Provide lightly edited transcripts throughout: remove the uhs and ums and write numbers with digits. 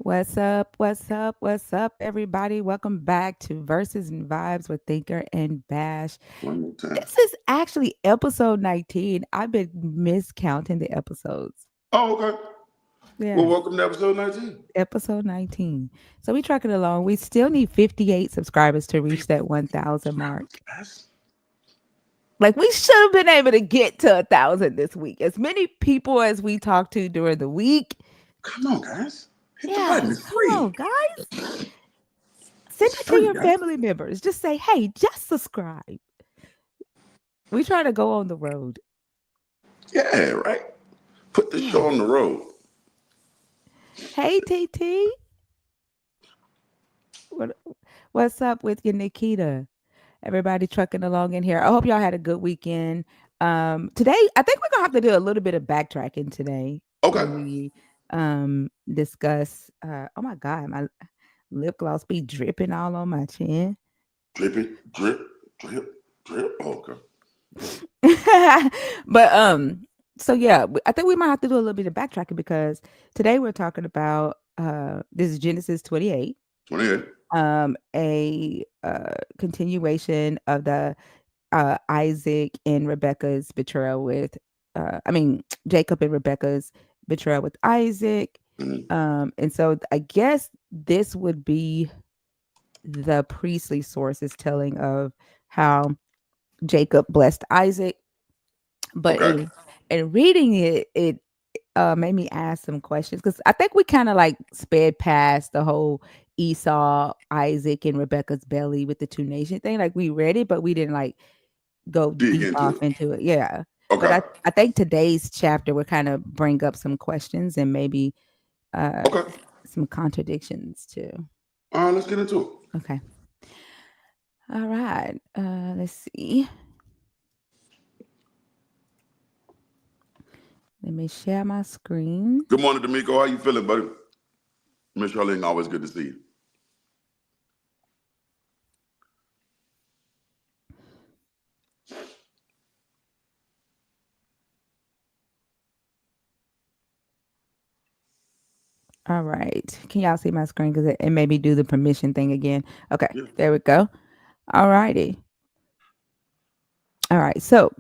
What's up? What's up? What's up, everybody? Welcome back to Verses and Vibes with Thinker and Bash. One more time. This is actually episode 19. I've been miscounting the episodes. Oh, okay. Well, Yeah, welcome to episode 19. episode 19. So we trucking along. We still need 58 subscribers to reach that 1,000 mark. That's, Like we should have been able to get to 1,000 this week. As many people as we talked to during the week. come on, guys. Hit the Yeah, button. It's come on, free. guys. Send It's it to free, your guys. family members. Just say, hey, just subscribe. We try to go on the road. Yeah, right. Put the Yeah. show on the road. Hey, TT. What, what's up with you, Nikita? Everybody trucking along in here. I hope y'all had a good weekend. Today, I think we're gonna have to do a little bit of backtracking today Okay. when we discuss. Oh my God, my lip gloss be dripping all on my chin. Drip it, drip, drip, drip. Oh, okay. But so yeah, I think we might have to do a little bit of backtracking because today we're talking about this is Genesis 28, 28. a continuation of the Isaac and Rebecca's betrayal with I mean Jacob and Rebecca's betrayal with Isaac. Mm-hmm. And so I guess this would be the priestly sources telling of how Jacob blessed Isaac. But Okay. in reading it, it made me ask some questions because I think we kind of like sped past the whole Esau, Isaac, and Rebecca's belly with the two nation thing. Like we read it, but we didn't like go Dig deep into off it. into it. Yeah. But Okay. I think today's chapter will kind of bring up some questions and maybe uh Okay. some contradictions too. All right, let's get into it. Okay. All right. Let's see. Let me share my screen. Good morning, D'Amico. How you feeling, buddy? Miss Charlene, always good to see you. All right. Can y'all see my screen? Because it made me do the permission thing again. Okay. Yeah. There we go. All righty. All right. So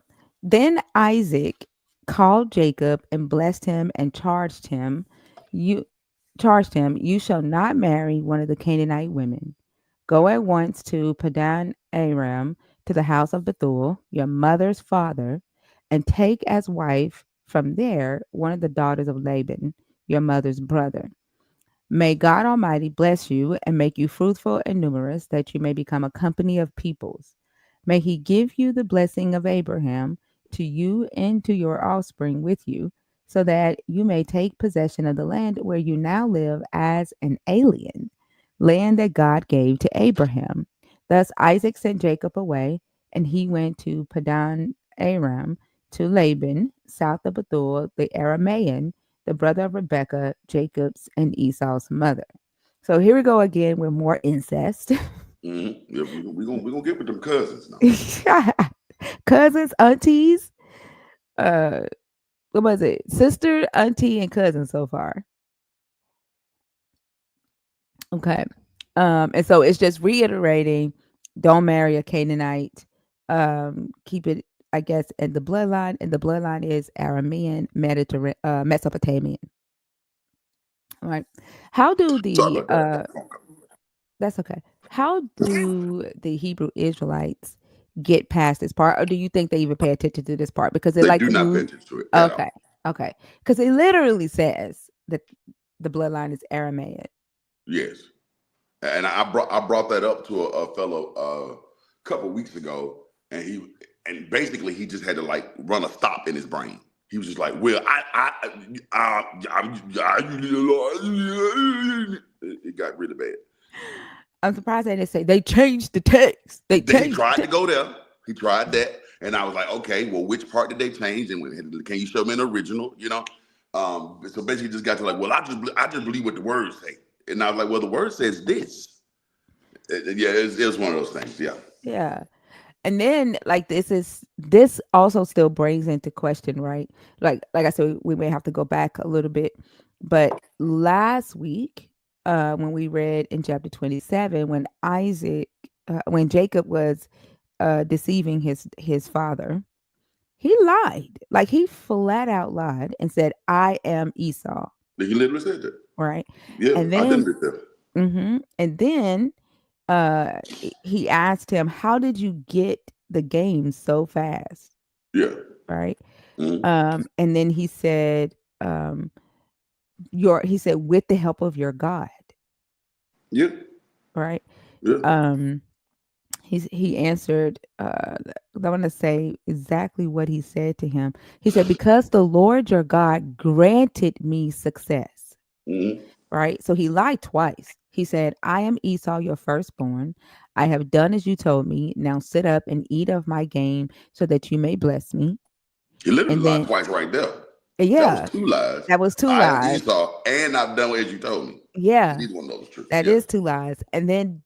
then Isaac called Jacob and blessed him and You charged him, you shall not marry one of the Canaanite women. Go at once to Padan Aram to the house of Bethuel, your mother's father, and take as wife from there one of the daughters of Laban, your mother's brother. May God Almighty bless you and make you fruitful and numerous, that you may become a company of peoples. May He give you the blessing of Abraham to you and to your offspring with you, so that you may take possession of the land where you now live as an alien, land that God gave to Abraham. Thus Isaac sent Jacob away, and he went to Padan Aram to Laban, south of Bethuel, the Aramean, the brother of Rebekah, Jacob's and Esau's mother. So here we go again with more incest. Mm-hmm. Yeah, we gonna get with them cousins now. Cousins, aunties, uh, what was it? Sister, auntie, and cousin so far. Okay. And so it's just reiterating, don't marry a Canaanite. Keep it, I guess, in the bloodline, and the bloodline is Aramean, Mesopotamian. All right. How do Sorry the about that. I got a phone call. That's okay. How do the Hebrew Israelites get past this part, or do you think they even pay attention to this part? Because it They like do not pay attention to it at all. okay, okay, because it literally says that the bloodline is Aramaic. Yes. And I brought that up to a fellow a couple weeks ago, and basically he just had to like run a stop in his brain. He was just like, "Well, it got really bad." I'm surprised they didn't say they changed the text. They He changed the tried to text. go there. He tried that, and I was like, "Okay, well, which part did they change? And can you show me an original?" So basically, just got to like, "Well, I just believe what the words say," and I was like, "Well, the word says this." Yeah, it was one of those things. Yeah. Yeah. And then like this also still brings into question, right? Like I said, we may have to go back a little bit. But last week, when we read in chapter 27, when Jacob was deceiving his father, he lied. Like he flat out lied and said, "I am Esau." He literally said that. Right, Yeah, and then, identity theft. and then he asked him, "How did you get the game so fast?" Yeah. Right, Mm-hmm. and then he said, "Your," he said, "with the help of your God." Yeah. Right, Yeah. um, he answered. I want to say exactly what he said to him. He said, "Because the Lord your God granted me success." Mm-hmm. Right, so he lied twice. He said, "I am Esau, your firstborn. I have done as you told me. Now sit up and eat of my game, so that you may bless me." He literally And lied then, twice right there. That was yeah, two lies. that was two I am lies. Esau, and I've done as you told me. Yeah, Neither one of those is true. that Yeah. is two lies. And then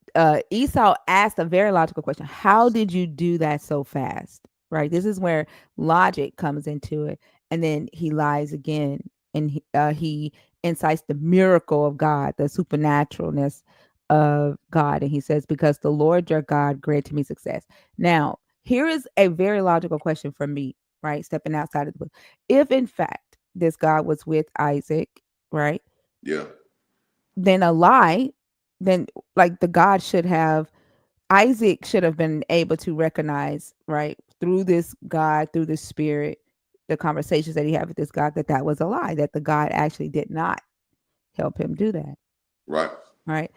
Esau asked a very logical question. How did you do that so fast? Right. This is where logic comes into it. And then he lies again, and he incites the miracle of God, the supernaturalness of God. And he says, "Because the Lord your God granted me success." Now, here is a very logical question for me, right? Stepping outside of the book. If in fact this God was with Isaac, right? Yeah. Then a lie, then like the God should have, Isaac should have been able to recognize, right, through this God, through the spirit, the conversations that he had with this God, that that was a lie, that the God actually did not help him do that, Right. right?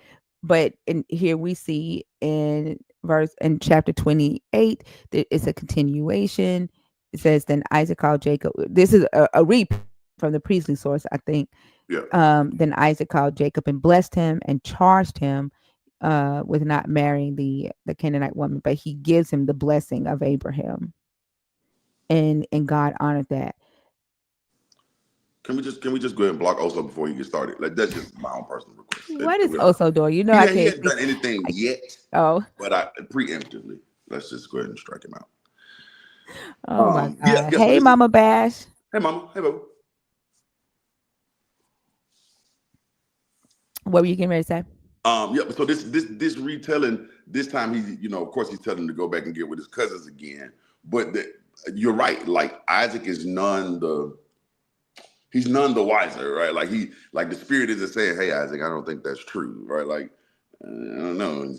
But in here we see in chapter 28 that it's a continuation. It says, "Then Isaac called Jacob." This is a repeat from the priestly source, I think. Yeah. Then Isaac called Jacob and blessed him and charged him with not marrying the Canaanite woman, but he gives him the blessing of Abraham, and God honored that. Can we just go ahead and block Oso before you get started? Like that's just my own personal request. What is also doing? You know, I He can't hadn't see. done anything I, yet, oh, but I preemptively let's just go ahead and strike him out. oh my Yeah, God! yeah. So Hey, this is Mama Bash, hey mama, hey baba. what were you getting ready to say? Yeah. So this retelling this time of course he's telling him to go back and get with his cousins again. But you're right. Like Isaac is he's none the wiser, right? Like the spirit isn't saying, "Hey Isaac, I don't think that's true," right? Like I don't know,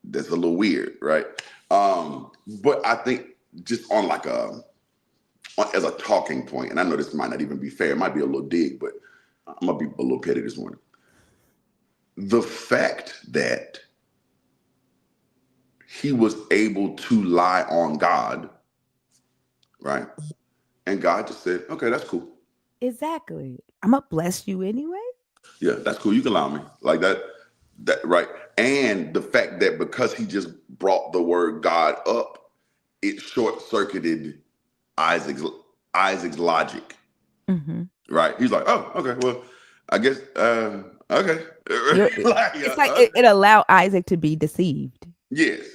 that's a little weird, right? But I think just on like as a talking point, and I know this might not even be fair, it might be a little dig, but I'm gonna be a little petty this morning. The fact that he was able to lie on God, right? And God just said, "Okay, that's cool. Exactly. I'm gonna bless you anyway. Yeah, that's cool. You can allow me like that." That right, and the fact that because he just brought the word God up, it short circuited Isaac's Isaac's logic. Mm-hmm. Right? He's like, "Oh, okay, well, I guess, okay." Like, It's like okay. it allowed Isaac to be deceived. Yes,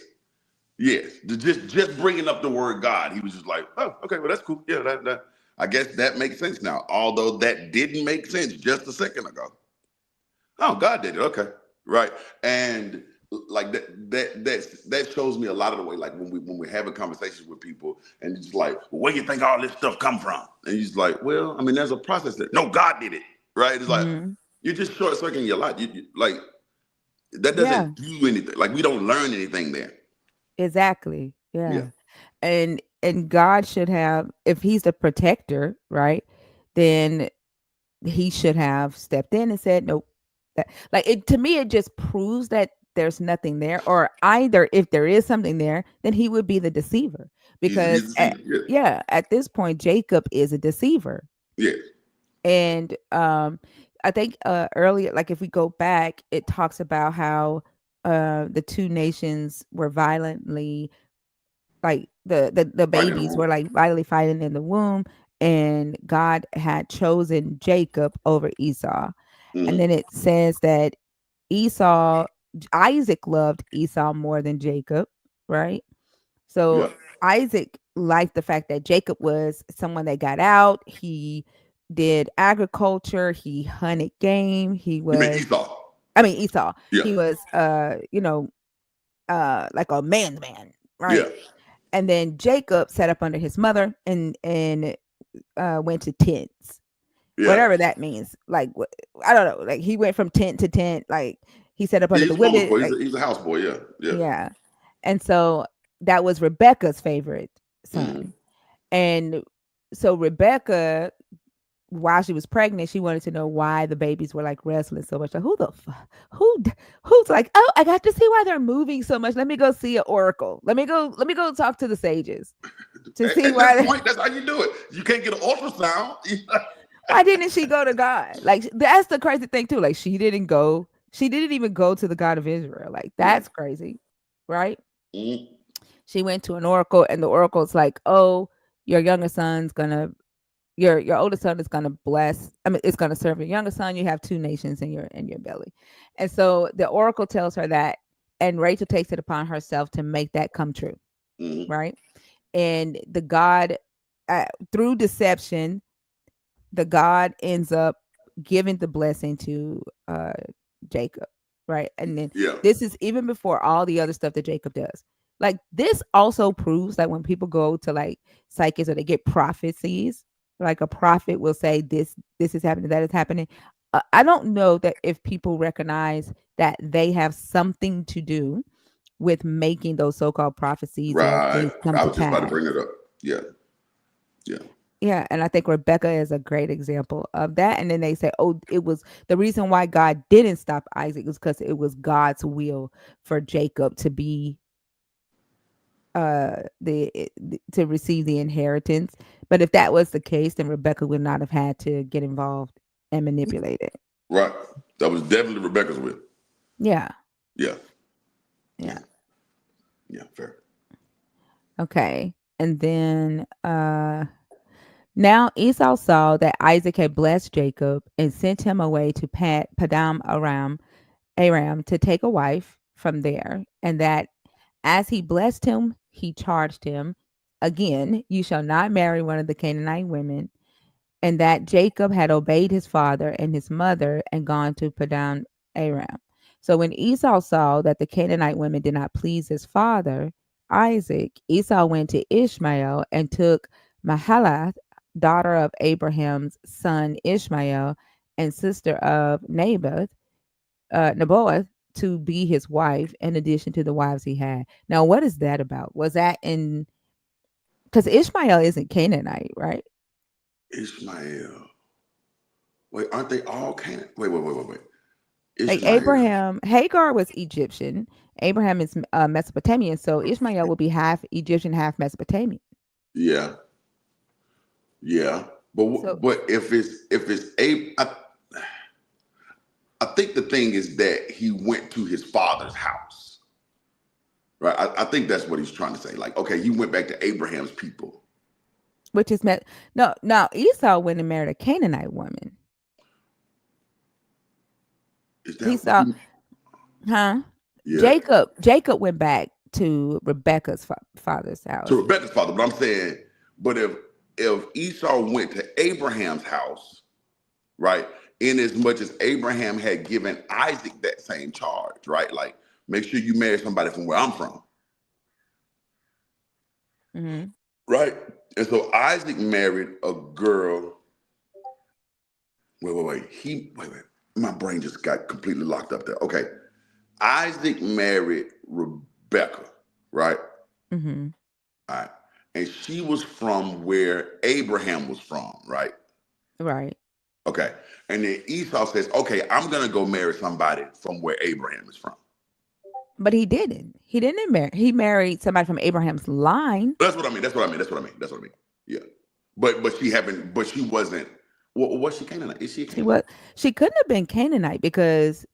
yes. Just bringing up the word God, he was just like, "Oh, okay, well, that's cool. Yeah, that I guess that makes sense now." Although that didn't make sense just a second ago. Oh, God did it. Okay, right. And like that shows me a lot of the way. Like when we're having conversations with people, and it's just like, well, "Where do you think all this stuff come from?" And he's like, "Well, I mean, there's a process that no, God did it." Right? It's like Hmm. you're just short circuiting your life. Like that Yeah, doesn't do anything. Like we don't learn anything there. exactly. Yeah. Yeah. And God should have, if he's the protector, right? Then he should have stepped in and said, "Nope." That, like it, to me, it just proves that there's nothing there, or either if there is something there, then he would be the deceiver. He's Because deceiving. Yeah. yeah, at this point, Jacob is a deceiver. Yeah. And I think earlier, like if we go back, it talks about how the two nations were violently, like the Fighting babies wrong. were like violently fighting in the womb, and God had chosen Jacob over Esau. And then Mm-hmm. it says that Esau Isaac loved Esau more than Jacob, right? So Yeah. Isaac liked the fact that Jacob was someone that got out. He did agriculture. He hunted game. He You mean was, Esau? I mean, Esau. Yeah, He was, like a man's man, right? yeah, And then Jacob set up under his mother and went to tents, yeah. whatever that means. Like, I don't know. Like he went from tent to tent. Like he set up Yeah, under the he's a mama's women. boy. Like He's a houseboy. Yeah, yeah. yeah, and so that was Rebecca's favorite Mm-hmm. son, and so Rebecca, while she was pregnant, she wanted to know why the babies were like wrestling so much. Like who's like, oh, I got to see why they're moving so much. Let me go see an oracle. Let me go talk to the sages to see At this why. point, that's how you do it. You can't get an ultrasound. Why didn't she go to God? Like that's the crazy thing too. Like she didn't go. She didn't even go to the God of Israel. Like Mm-hmm. that's crazy, right? Mm-hmm. She went to an oracle, and the oracle's like, "Oh, your younger son's gonna your oldest son is gonna bless. I mean, it's gonna serve your younger son. You have two nations in your belly." And so the oracle tells her that, and Rachel takes it upon herself to make that come true, Mm-hmm. right? And the God, through deception, the God ends up giving the blessing to Jacob, right? And then Yeah. this is even before all the other stuff that Jacob does. Like this also proves that when people go to like psychics or they get prophecies, like a prophet will say this is happening, that is happening. I don't know that if people recognize that they have something to do with making those so-called prophecies or Right. things come I to was just about to pass. bring it up. Yeah. Yeah. Yeah, and I think Rebecca is a great example of that. And then they say, "Oh, it was the reason why God didn't stop Isaac was because it was God's will for Jacob to be to receive the inheritance." But if that was the case, then Rebecca would not have had to get involved and manipulate it. Right. That was definitely Rebecca's will. Yeah, Yeah. Yeah. yeah. Yeah. Fair. Okay, and then now Esau saw that Isaac had blessed Jacob and sent him away to Padam Aram to take a wife from there, and that as he blessed him, he charged him again, "You shall not marry one of the Canaanite women," and that Jacob had obeyed his father and his mother and gone to Padan Aram. So when Esau saw that the Canaanite women did not please his father, Isaac, Esau went to Ishmael and took Mahalath, daughter of Abraham's son Ishmael, and sister of Naboth, to be his wife in addition to the wives he had. Now, what is that about? Was that in because Ishmael isn't Canaanite, right? Ishmael. Wait, aren't they all Canaan? Wait. Like Ishmael. Abraham, Hagar was Egyptian. Abraham is Mesopotamian, so Ishmael will be half Egyptian, half Mesopotamian. Yeah. Yeah. But So, if it's I think the thing is that he went to his father's house. Right. I think that's what he's trying to say. Like, okay, he went back to Abraham's people. which is no, now Esau went and married a Canaanite woman. Is He that what saw, he? huh? Yeah. Jacob went back to Rebecca's father's To house, Rebecca's father. But I'm saying, but if Esau went to Abraham's house, right? In as much as Abraham had given Isaac that same charge, right? Like, make sure you marry somebody from where I'm from, hmm right? And so Isaac married a girl. Wait. Wait. My brain just got completely locked up there. Okay. Isaac married Rebecca, right? hmm All right. And she was from where Abraham was from, right? right. Okay. And then Esau says, okay, I'm going to go marry somebody from where Abraham is from. But he didn't. He didn't marry. He married somebody from Abraham's line. That's what I mean. That's what I mean. Yeah. But she happened, but she wasn't, was she Canaanite? Is she a She was. Canaanite? She couldn't have been Canaanite because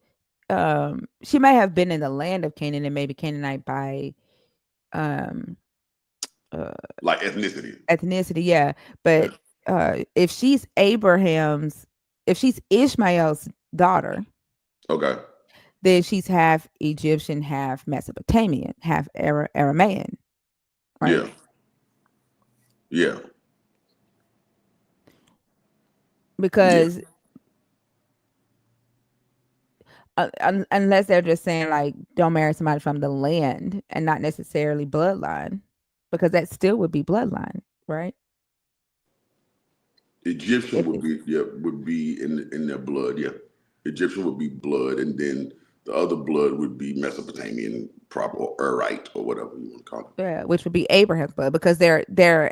she may have been in the land of Canaan and maybe Canaanite by um uh Like ethnicity. ethnicity, yeah. Yeah. But if she's Ishmael's daughter, Okay. then she's half Egyptian, half Mesopotamian, half Aramaean, right? Yeah. Yeah. Yeah. because unless they're just saying like don't marry somebody from the land and not necessarily bloodline, because that still would be bloodline, right? Egyptian If would it's be, yeah, would be in their blood. Yeah, Egyptian would be blood, and then the other blood would be Mesopotamian, proper or Urite or whatever you want to call it. yeah, which would be Abraham's blood because they're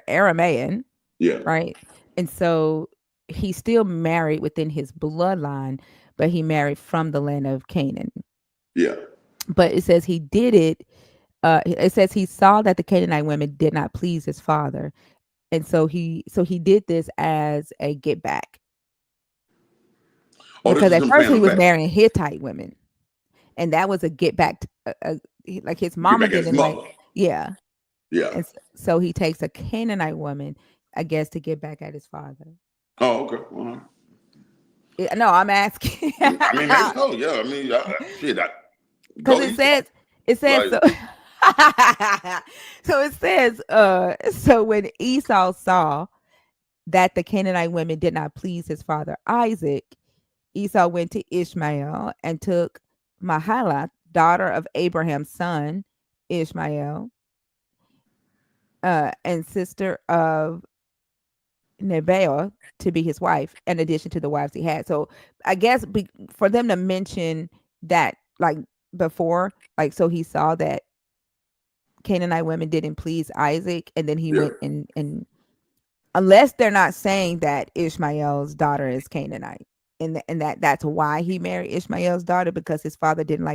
Aramaean, Yeah, right? And so he still married within his bloodline, but he married from the land of Canaan. yeah. But it says he did it. It says he saw that the Canaanite women did not please his father, and so he did this as a get back Oh, this because is at him first paying he them was back. marrying Hittite women, and that was a get back. Like his Get mama back at his didn't like, mother. yeah, Yeah. and so he takes a Canaanite woman, I guess, to get back at his father. Oh, okay. All right. No, I'm asking I mean, maybe so. Yeah. I mean, shit. because Go it Esau. says Like, so. So it says, so when Esau saw that the Canaanite women did not please his father Isaac, Esau went to Ishmael and took Mahalath, daughter of Abraham's son Ishmael, and sister of Nebaioth, to be his wife, in addition to the wives he had. So I guess for them to mention that, like before, like so he saw that Canaanite women didn't please Isaac, and then he yeah. went and unless they're not saying that Ishmael's daughter is Canaanite. And that's why he married Ishmael's daughter because his father didn't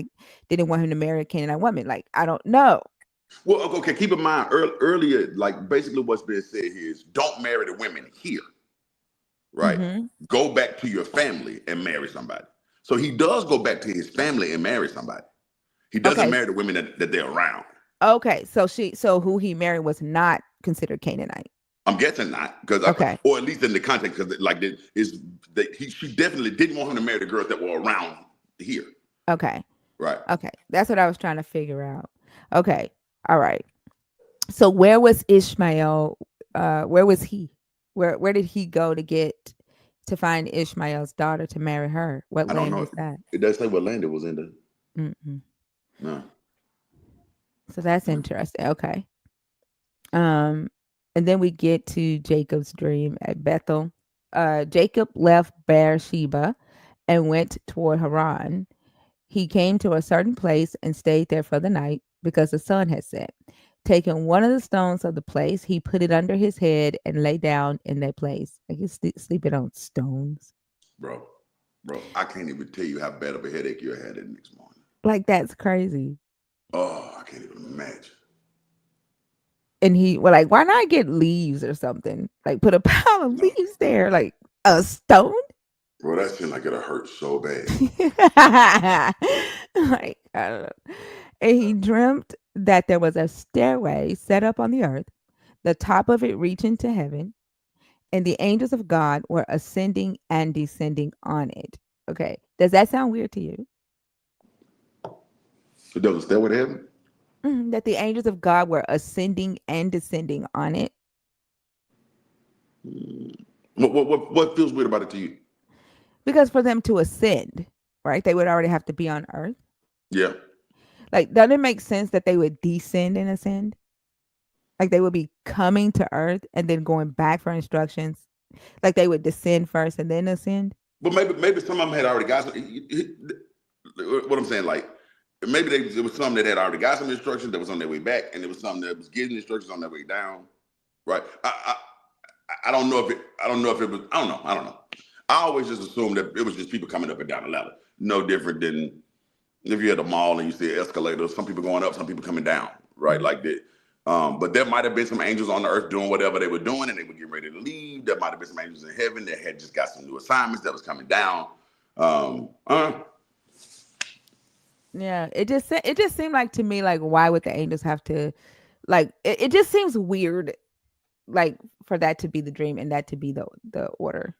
want him to marry a Canaanite woman. Like I don't know. Well, okay. Keep in mind earlier, like basically what's being said here is don't marry the women here, right? Hmm. Go back to your family and marry somebody. So he does go back to his family and marry somebody. He doesn't Okay, marry the women that they're around. okay. So who he married was not considered Canaanite. I'm guessing not, because Okay, or at least in the context, because like she definitely didn't want him to marry the girls that were around here, okay, right? okay. That's what I was trying to figure out. Okay, all right. So where was Ishmael? Where was he? Where did he go to find Ishmael's daughter to marry her? What I don't land know. is that? It does say what land it was in. Mm-mm. No. So that's interesting. Okay. Um, and then we get to Jacob's dream at Bethel. Jacob left Beersheba and went toward Haran. He came to a certain place and stayed there for the night because the sun had set. Taking one of the stones of the place, he put it under his head and lay down in that place. Like he's sleeping on stones. bro, I can't even tell you how bad of a headache you had the next morning. Like that's crazy. Oh, I can't even imagine. And he well, like, why not get leaves or something? Like put a pile of No, leaves there, like a stone. bro, that seemed like it'll hurt so bad. Like I don't know. And he dreamt that there was a stairway set up on the earth, the top of it reaching to heaven, and the angels of God were ascending and descending on it. Okay. Does that sound weird to you? So that was that what happened? That the angels of God were ascending and descending on it? What feels weird about it to you? Because for them to ascend, right, they would already have to be on earth. Yeah. Like, doesn't it make sense that they would descend and ascend? Like they would be coming to earth and then going back for instructions. Like they would descend first and then ascend. But maybe some of them had already got some. What I'm saying, like maybe there was some that had already got some instructions that was on their way back, and there was some that was getting instructions on their way down. Right? I don't know if it. I don't know if it was. I don't know. I don't know. I always just assumed that it was just people coming up and down the ladder. No different than if you're at a mall and you see escalators. Some people going up, some people coming down. Right? Mhm. Like that. But there might have been some angels on the earth doing whatever they were doing, and they were getting ready to leave. There might have been some angels in heaven that had just got some new assignments that was coming down. Um, uh, Yeah, it just seemed like to me like why would the angels have to like it just seems weird like for that to be the dream and that to be the order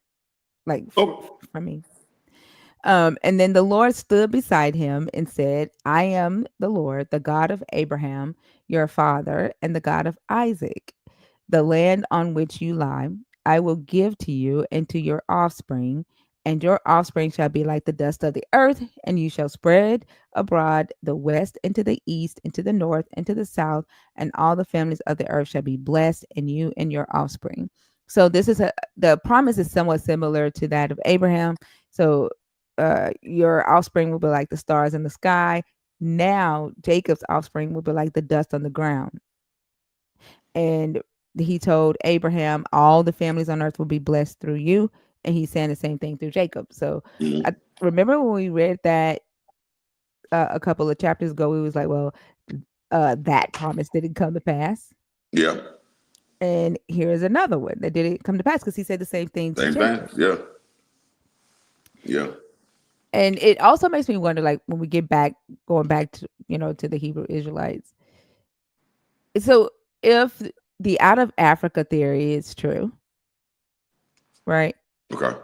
like oh, for me. And then the Lord stood beside him and said, I am the Lord, the God of Abraham, your father, and the God of Isaac. The land on which you lie, I will give to you and to your offspring, and your offspring shall be like the dust of the earth, and you shall spread abroad the west into the east, into the north, into the south, and all the families of the earth shall be blessed in you and your offspring. So this is the promise is somewhat similar to that of Abraham. So your offspring will be like the stars in the sky. Now Jacob's offspring will be like the dust on the ground. And he told Abraham, all the families on earth will be blessed through you. And he's saying the same thing through Jacob. So I Mhm. remember when we read that a couple of chapters ago, we was like, well, that promise didn't come to pass. Yeah. And here's another one that didn't come to pass because he said the same thing to Same thing. Jacob. Yeah. Yeah. And it also makes me wonder, like when we get back, going back to to the Hebrew Israelites. So if the out of Africa theory is true, right? Okay.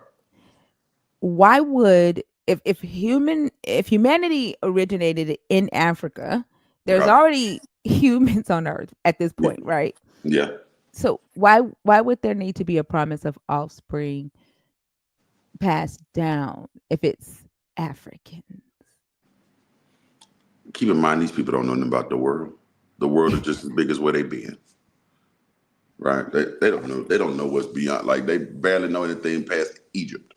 Why would if humanity originated in Africa, there's Okay. already humans on Earth at this Yeah. point, right? Yeah. So why would there need to be a promise of offspring passed down if it's African? Keep in mind, these people don't know nothing about the world. The world is just as big as where they been. Right? They don't know. They don't know what's beyond. Like they barely know anything past Egypt.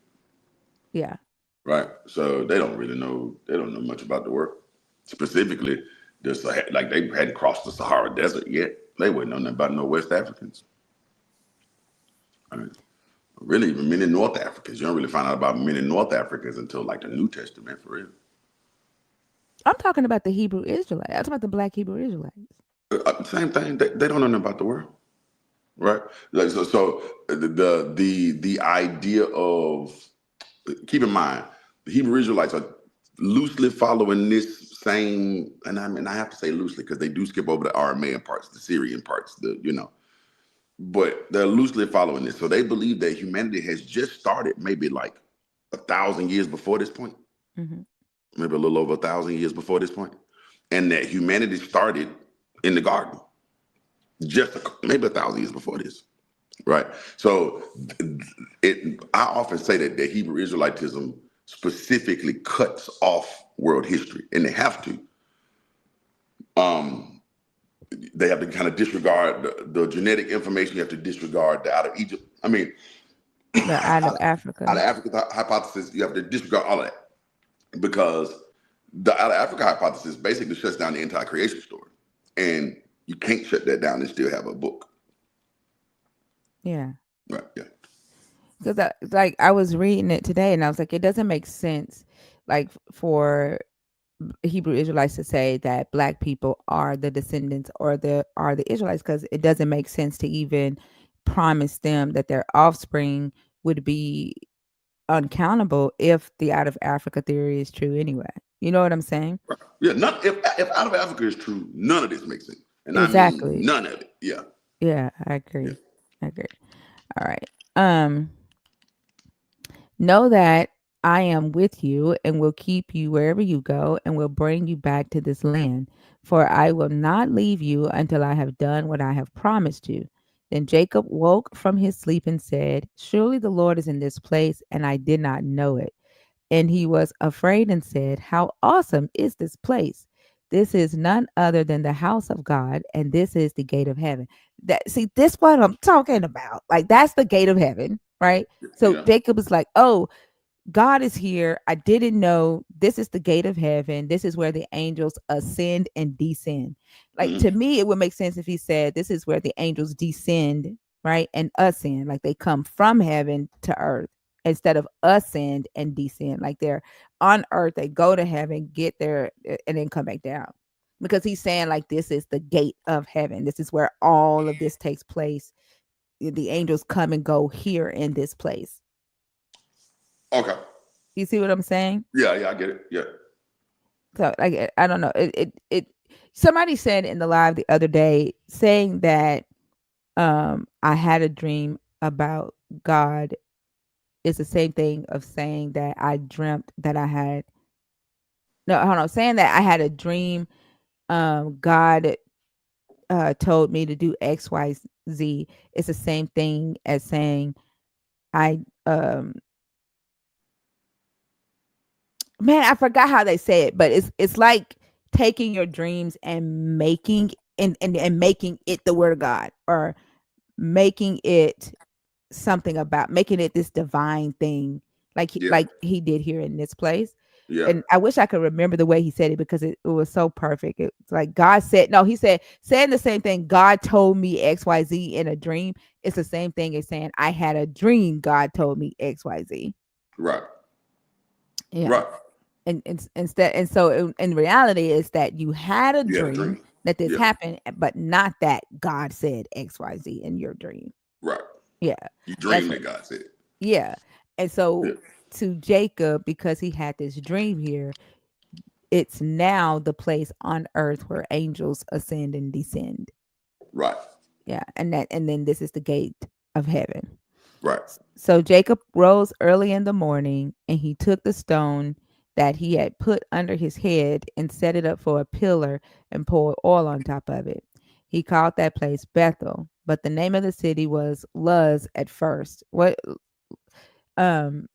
Yeah. Right? So they don't really know. They don't know much about the world. Specifically, like they hadn't crossed the Sahara Desert yet. They wouldn't know nothing about no West Africans. Right? Really, even many North Africans. You don't really find out about many North Africans until like the New Testament, for real. I'm talking about the Hebrew Israelites. I'm talking about the black Hebrew Israelites. Same thing. They don't know nothing about the world. Right? Like so the idea of keep in mind the Hebrew Israelites are loosely following this same, and I mean I have to say loosely because they do skip over the Aramean parts, the Syrian parts, but they're loosely following this. So they believe that humanity has just started maybe like 1,000 years before this point, Hmm. maybe a little over 1,000 years before this point, and that humanity started in the garden just maybe 1,000 years before this. Right. So I often say that the Hebrew Israelitism specifically cuts off world history, and they have to. Um, they have to kind of disregard the genetic information. You have to disregard the out of Egypt. I mean, The out of out of Africa. Africa hypothesis. You have to disregard all of that because the out of Africa hypothesis basically shuts down the entire creation story, and you can't shut that down and still have a book. Yeah. Right. Yeah. Because like I was reading it today and I was like, it doesn't make sense like for Hebrew Israelites to say that black people are the descendants or the Israelites because it doesn't make sense to even promise them that their offspring would be uncountable if the out of Africa theory is true anyway. You know what I'm saying? Right. Yeah. If out of Africa is true, none of this makes sense, and I mean Exactly. none of it. Yeah. Yeah, I Yeah. agree. I agree. All right. Know that I am with you and will keep you wherever you go and will bring you back to this land. For I will not leave you until I have done what I have promised you. Then Jacob woke from his sleep and said, surely the Lord is in this place, and I did not know it. And he was afraid and said, how awesome is this place? This is none other than the house of God, and this is the gate of heaven. That see, this what I'm talking about. Like that's the gate of heaven, right? So Yeah. Jacob is like, oh, God is here. I didn't know this is the gate of heaven. This is where the angels ascend and descend. Like to Mm-hmm. me, it would make sense if he said this is where the angels descend, right? And ascend. Like they come from heaven to earth instead of ascend and descend. Like they're on earth, they go to heaven, get there, and then come back down. Because he's saying, like, this is the gate of heaven. This is where all of this takes place. The angels come and go here in this place. Okay. You see what I'm saying? Yeah. Yeah. I get it. Yeah. So like I don't know. It somebody said in the live the other day saying that I had a dream about God is the same thing of saying that I dreamt that I had no hold on, saying that I had a dream God told me to do Z, it's the same thing as saying I man, I forgot how they say it, but it's like taking your dreams and making and making it the word of God, or making it something about making it this divine thing, Yeah. like he did here in this place. Yeah. And I wish I could remember the way he said it, because it was so perfect. It's like God said, no, he said, saying the same thing. God told me XYZ in a dream. It's the same thing as saying I had a dream. God told me XYZ. Right. Yeah. Right. And instead, and so in reality, is that you had a You had a dream dream. that this Yeah. happened, but not that God said XYZ in your dream. Right. Yeah. You That's dreamed what, that God said. yeah. And Yeah. so to Jacob, because he had this dream here, it's now the place on earth where angels ascend and descend. Right. Yeah. And then this is the gate of heaven. Right. So Jacob rose early in the morning, and he took the stone that he had put under his head and set it up for a pillar and poured oil on top of it. He called that place Bethel, but the name of the city was Luz at first. What um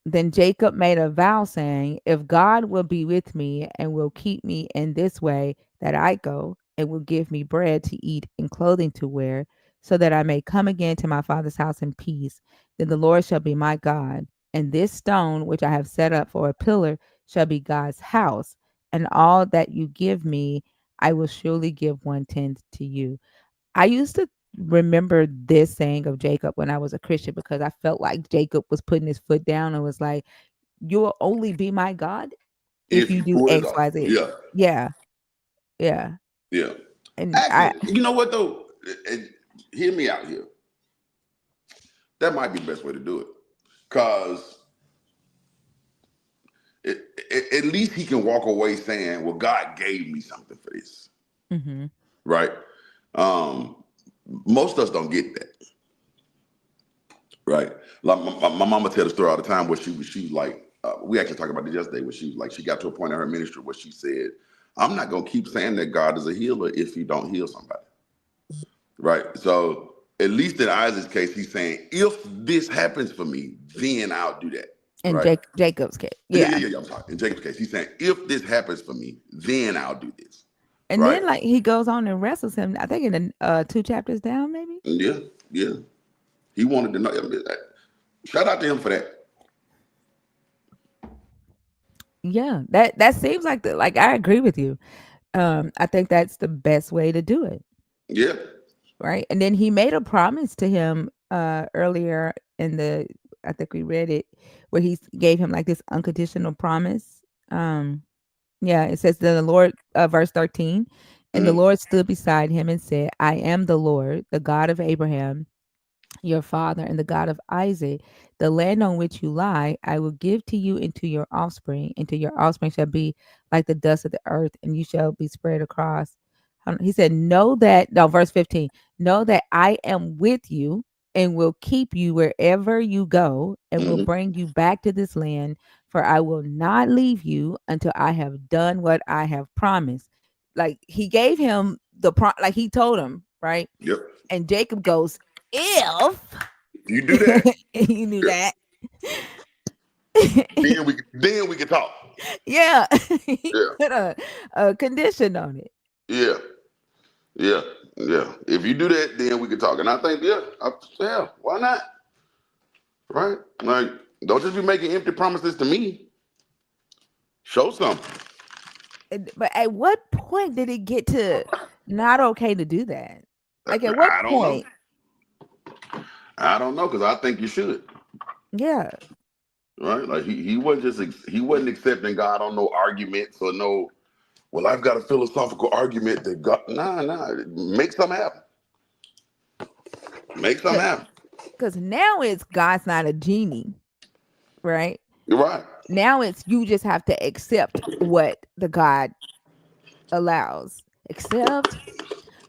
Then Jacob made a vow, saying, if God will be with me and will keep me in this way that I go, and will give me bread to eat and clothing to wear, so that I may come again to my father's house in peace, then the Lord shall be my God. And this stone which I have set up for a pillar shall be God's house. And all that you give me, I will surely give 1/10 to you. I used to remember this saying of Jacob when I was a Christian, because I felt like Jacob was putting his foot down and was like, "You'll only be my God if If you you do pull this X, off. Y, Z." Yeah. Yeah, yeah. Yeah. And I Actually, you know what though? Hear me out here. That might be the best way to do it. Cause at least he can walk away saying, well, God gave me something for this. mhm. Right? Um, most of us don't get that. Right? Like my mama tell the story all the time where she was like, we actually talked about this yesterday, where she was like, she got to a point in her ministry where she said, I'm not gonna keep saying that God is a healer if he don't heal somebody. Right? So at least in Isaac's case, he's saying, if this happens for me, then I'll do that. And Right? Jacob's case. Yeah, yeah, Yeah. yeah, yeah. I'm sorry. In Jacob's case, he's saying, if this happens for me, then I'll do this. And Right? then like he goes on and wrestles him. I think in the two chapters down, maybe. Yeah, yeah. He wanted to know. Shout out to him for that. Yeah, that seems like I agree with you. I think that's the best way to do it. Yeah. Right. And then he made a promise to him earlier in the, I think we read it, where he gave him like this unconditional promise. Yeah, it says that the Lord, verse 13, and the Mm, Lord stood beside him and said, I am the Lord, the God of Abraham, your father, and the God of Isaac. The land on which you lie, I will give to you into your offspring. Into your offspring shall be like the dust of the earth, and you shall be spread across. He said, know that, no, verse 15, know that I am with you and will keep you wherever you go and will mm-hmm. bring you back to this land, for I will not leave you until I have done what I have promised. Like he gave him like he told him, right? Yep. And Jacob goes, if You do that. he knew Yeah. that. Then we can talk. Yeah. He Yeah. put a condition on it. Yeah. Yeah. Yeah. If you do that, then we can talk. And I think, yeah, why not? Right? Like, don't just be making empty promises to me. Show something. But at what point did it get to not okay to do that? Like at what I don't know. point? I don't know because I think you should. Yeah. Right? Like he wasn't he wasn't accepting God on no arguments or no. Well, I've got a philosophical argument that God. Nah. Make something happen. Make something happen. Because now it's God's not a genie, right? You're right. Now it's you just have to accept what the God allows. Accept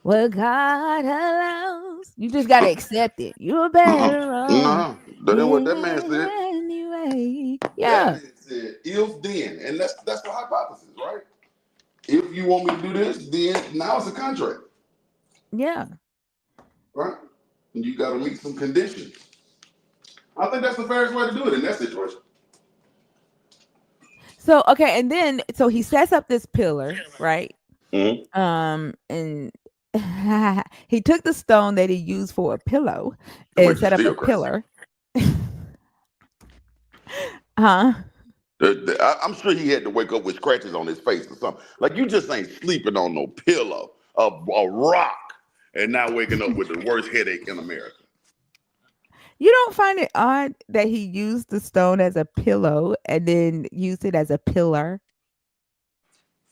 what God allows. You just gotta accept it. You're better off No, that ain't what that man said. anyway. That Yeah, man said, if then, and that's the hypothesis, right? If you want me to do this, then now it's a contract, yeah. right? And you got to meet some conditions. I think that's the fairest way to do it in that situation. So okay, and then so he sets up this pillar, right? Mm-hmm. And he took the stone that he used for a pillow and Which is set up a still crazy. pillar. Huh? I'm sure he had to wake up with scratches on his face or something. Like you just ain't sleeping on no pillow, a rock, and now waking up with the worst headache in America. You don't find it odd that he used the stone as a pillow and then used it as a pillar?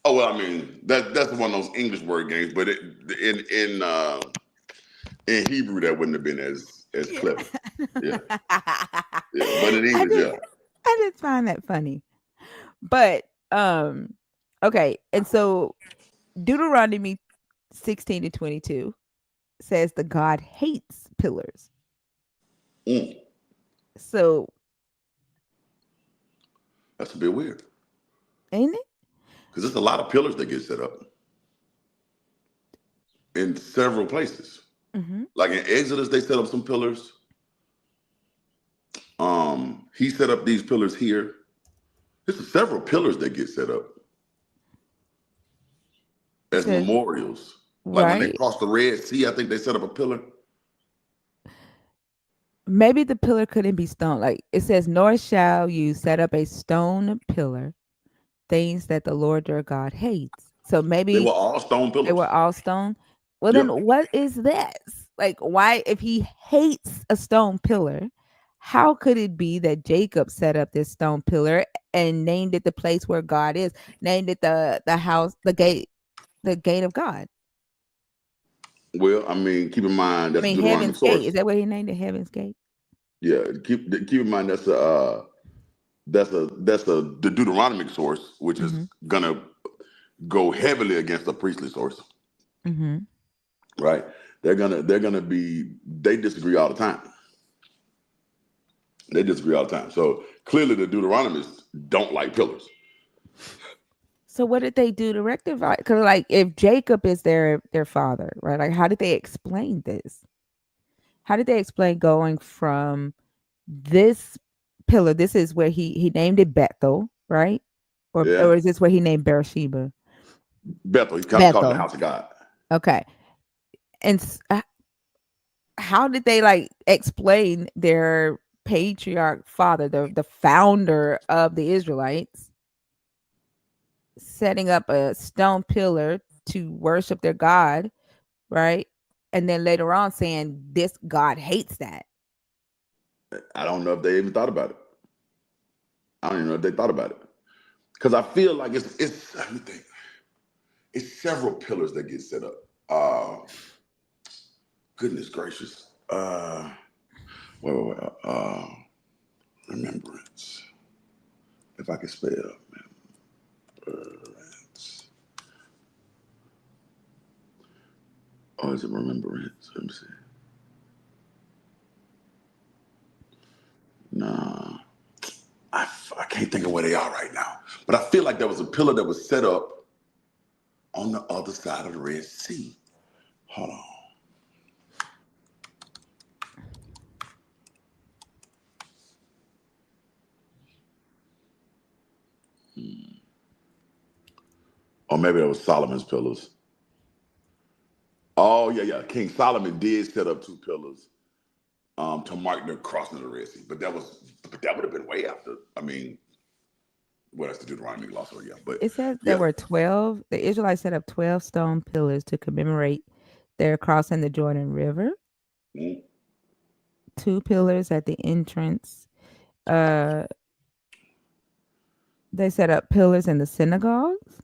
Oh well, I mean that's one of those English word games, but in Hebrew that wouldn't have been as Yeah. clever. Yeah, yeah, but in I English, did yeah. I did find that funny. But okay, and so Deuteronomy 16-22 says the God hates pillars. Mm, So that's a bit weird ain't it? because there's a lot of pillars that get set up in several places. Hmm. Like in Exodus, they set up some pillars. He set up these pillars here. There's several pillars that get set up as There's memorials. Like when they right. crossed the Red Sea, I think they set up a pillar. Maybe the pillar couldn't be stone. Like it says, nor shall you set up a stone pillar, things that the Lord your God hates. So They maybe were all stone they were pillars. all stone. Well, then Yep. what is this? Like, why, if he hates a stone pillar, how could it be that Jacob set up this stone pillar and named it the place where God is, named it the house, the gate of God? Well, I mean, keep in mind I that's a mean, Deuteronomic Heaven's Gate. source. Is that what he named it? Heaven's Gate? Yeah, keep in mind that's a the Deuteronomic source, which is Mm-hmm. gonna go heavily against the priestly source, Mm-hmm. right? They're gonna be they disagree all the time. They disagree all the time. So clearly the Deuteronomists don't like pillars. So what did they do to rectify? Because like, if Jacob is their father, right? Like, how did they explain this? How did they explain going from this pillar? This is where he named it Bethel, right? Yeah. Or is this where he named Beersheba? Bethel, he called it the Bethel. house of God. Okay. And how did they like explain their patriarch father, the founder of the Israelites, setting up a stone pillar to worship their God, right? And then later on saying this God hates that. I don't know if they even thought about it. I don't even know if they thought about it. Because I feel like it's let me think. It's several pillars that get set up. Goodness gracious. Wait. Remembrance. If I can spell remembrance. Oh, is it remembrance? Let me see. Nah. I can't think of where they are right now. But I feel like there was a pillar that was set up on the other side of the Red Sea. Hold on. Or maybe it was Solomon's pillars. Oh, yeah. King Solomon did set up two pillars to mark the crossing of the Red Sea. But that would have been way after. I mean, well, that's the Deuteronomy law, so yeah. But It says there yeah. were 12, the Israelites set up 12 stone pillars to commemorate their crossing the Jordan River, Mhm. two pillars at the entrance. Uh, they set up pillars in the synagogues.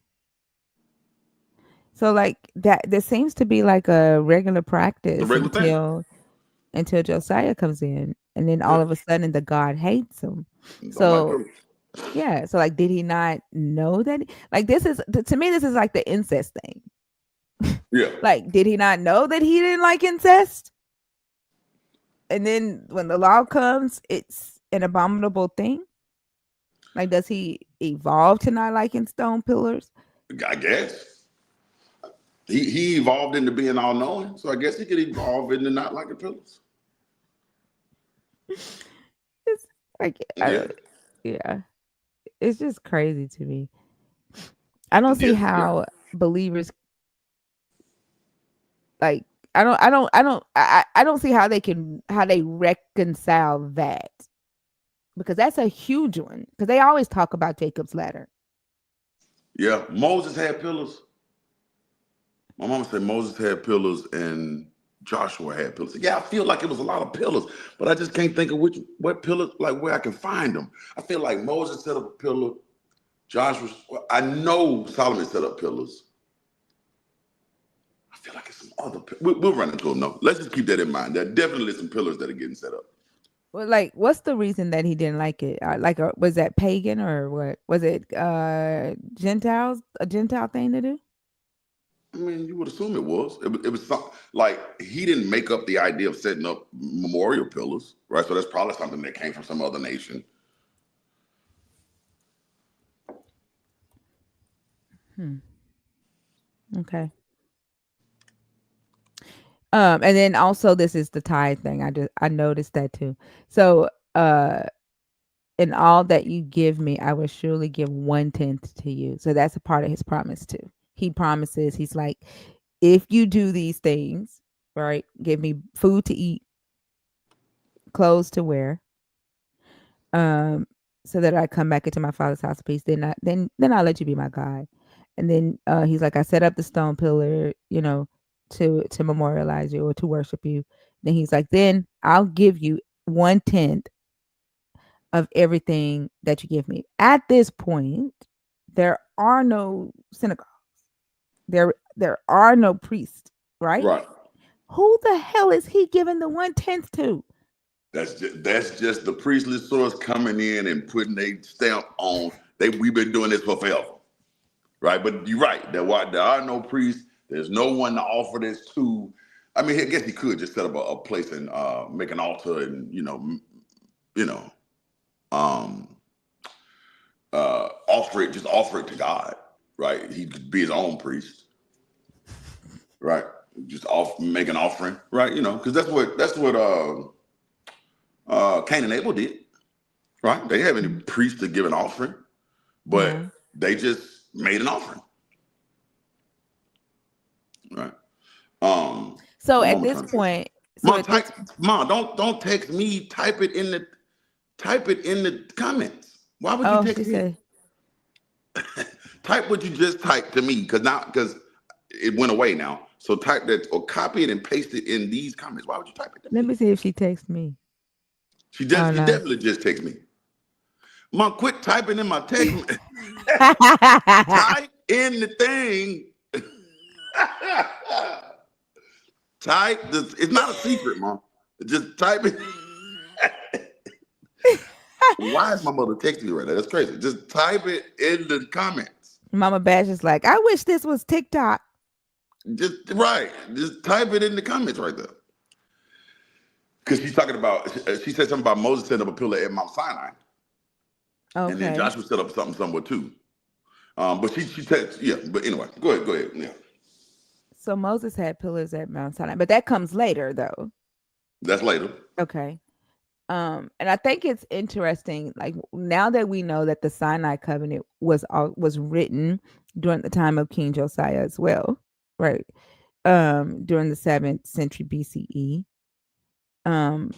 So like that, there seems to be like a regular The practice regular thing. until Josiah comes in, and then Yeah. all of a sudden the God hates him. Don't like So pillars. yeah, so like, did he not know that? Like, this is to me, this is like the incest thing. Yeah. Like, did he not know that he didn't like incest? And then when the law comes, it's an abominable thing. Like, does he evolve to not liking stone pillars? I guess. He evolved into being all knowing, so I guess he could evolve into not liking pillars. It's like I Yeah, don't. Yeah, it's just crazy to me. I don't see yeah, yeah. how believers like. I don't see how they reconcile that because that's a huge one. Because they always talk about Jacob's ladder. Yeah. Moses had pillars. My mama said Moses had pillars and Joshua had pillars. Yeah, I feel like it was a lot of pillars, but I just can't think of what pillars, like where I can find them. I feel like Moses set up a pillar. Joshua, well, I know Solomon set up pillars. I feel like it's some other. We'll run into them. No, let's just keep that in mind. There are definitely some pillars that are getting set up. Well, like, what's the reason that he didn't like it? Was that pagan or what? Was it Gentiles a Gentile thing to do? I mean, you would assume it was. It was something like he didn't make up the idea of setting up memorial pillars, right? So that's probably something that came from some other nation. Hmm. Okay. And then also this is the tithe thing. I noticed that too. So in all that you give me, I will surely give 1/10 to you. So that's a part of his promise too. He promises, he's like, if you do these things, right, give me food to eat, clothes to wear, um, so that I come back into my father's house of peace, then I'll let you be my God. And then he's like, I set up the stone pillar, to memorialize you or to worship you. Then he's like, then I'll give you 1/10 of everything that you give me. At this point, there are no synagogues. There are no priests, right? Right. Who the hell is he giving the 1/10 to? That's just the priestly source coming in and putting a stamp on. We've been doing this for forever, right? But you're right. There are no priests. There's no one to offer this to. I mean, I guess he could just set up a place and make an altar and you know, um, offer it to God, right? He could be his own priest, right? Just make an offering, right? Because that's what Cain and Abel did, right? They didn't have any Mhm. priest to give an offering, but No. they just made an offering, right? So My at mama this trying to say something. point, so Mom, at this Mom, don't text me. Type it in the comments. Why would you oh, text she me? said, Type what you just typed to me, because it went away now. So type that or copy it and paste it in these comments. Why would you type it to let me? me see if she texts me. Oh She no. definitely just text me. Mom, quit typing in my text. Type in the thing. Type this. It's not a secret, Mom. Just type it. Why is my mother texting me right now? That's crazy. Just type it in the comments. Mama Bash is like, I wish this was TikTok. Just right. Just type it in the comments right there. Because she's talking about. She said something about Moses setting up a pillar at Mount Sinai, and then Okay. Joshua set up something somewhere too. But she said, yeah. But anyway, go ahead. Yeah, So Moses had pillars at Mount Sinai, but that comes later though. that's later. Okay. And I think it's interesting, like now that we know that the Sinai covenant was written during the time of King Josiah as well, right? During the 7th century BCE. Um,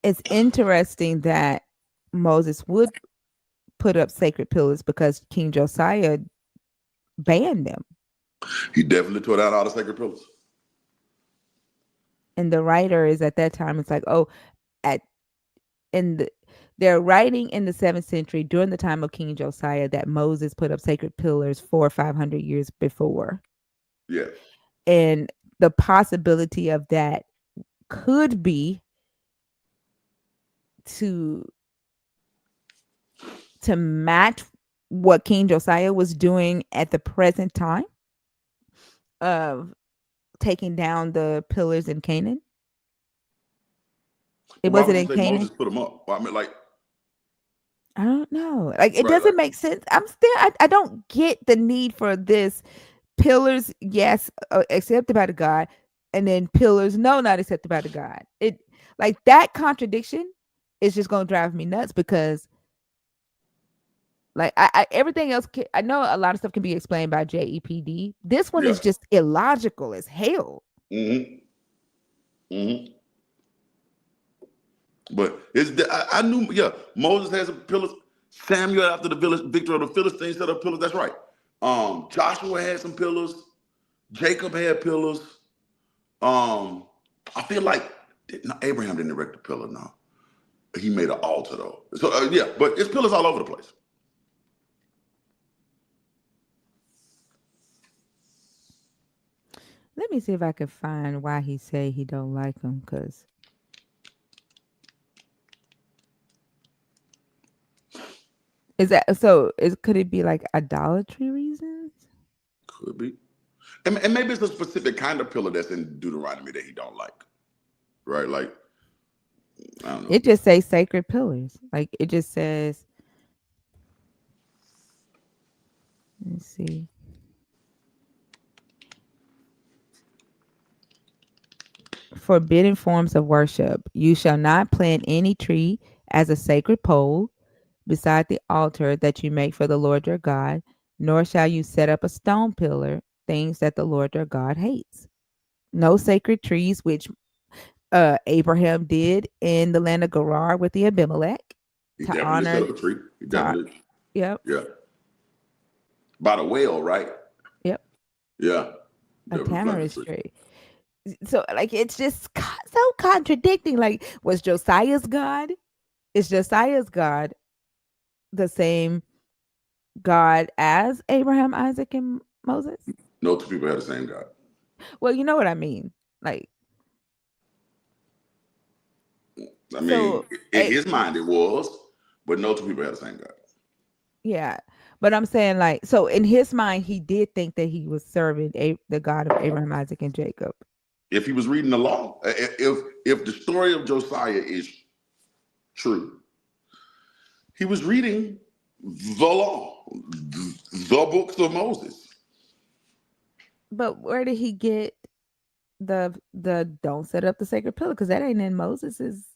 it's interesting that Moses would put up sacred pillars because King Josiah banned them. He definitely tore down all the sacred pillars. And the writer is at that time, it's like, oh, at in the they're writing in the 7th century during the time of King Josiah that Moses put up sacred pillars 400 or 500 years before. Yeah. And the possibility of that could be to match what King Josiah was doing at the present time of taking down the pillars in Canaan. It Well, why wasn't would you in say Canaan. Moses put them up? Well, I mean, like, I don't know. Like it right, doesn't like, make sense. I don't get the need for this pillars, yes, accepted by the God, and then pillars, no, not accepted by the God. It like that contradiction is just gonna drive me nuts because like everything else, I know a lot of stuff can be explained by JEPD. This one Yeah. is just illogical as hell. Mm-hmm. Mm-hmm. But I knew, yeah, Moses has some pillars. Samuel, after the village victory of the Philistines, set up pillars. That's right. Joshua had some pillars. Jacob had pillars. I feel like no, Abraham didn't erect a pillar. No, he made an altar though. So yeah, but it's pillars all over the place. Let me see if I can find why he say he don't like them. Cause is that so? Is could it be like idolatry reasons? Could be, and maybe it's a specific kind of pillar that's in Deuteronomy that he don't like. Right? Like I don't know. It just says sacred pillars. Like it just says. Let's see. Forbidden forms of worship. You shall not plant any tree as a sacred pole beside the altar that you make for the Lord your God, nor shall you set up a stone pillar, things that the Lord your God hates. No sacred trees, which Abraham did in the land of Gerar with the Abimelech He to definitely set honor. up a tree. He To, definitely, yep, yeah. By the well, right? yep, Yeah, a definitely planted a tamarisk tree. tree. So, like, it's just so contradicting. Like, was Josiah's God? Is Josiah's God the same God as Abraham, Isaac, and Moses? No two people had the same God. Well, you know what I mean. Like, I mean, so, in his mind it was, but no two people had the same God. yeah. But I'm saying, like, so in his mind, he did think that he was serving the God of Abraham, Isaac, and Jacob. If he was reading the law, if the story of Josiah is true, he was reading the law, the books of Moses. But where did he get the don't set up the sacred pillar? Because that ain't in Moses's.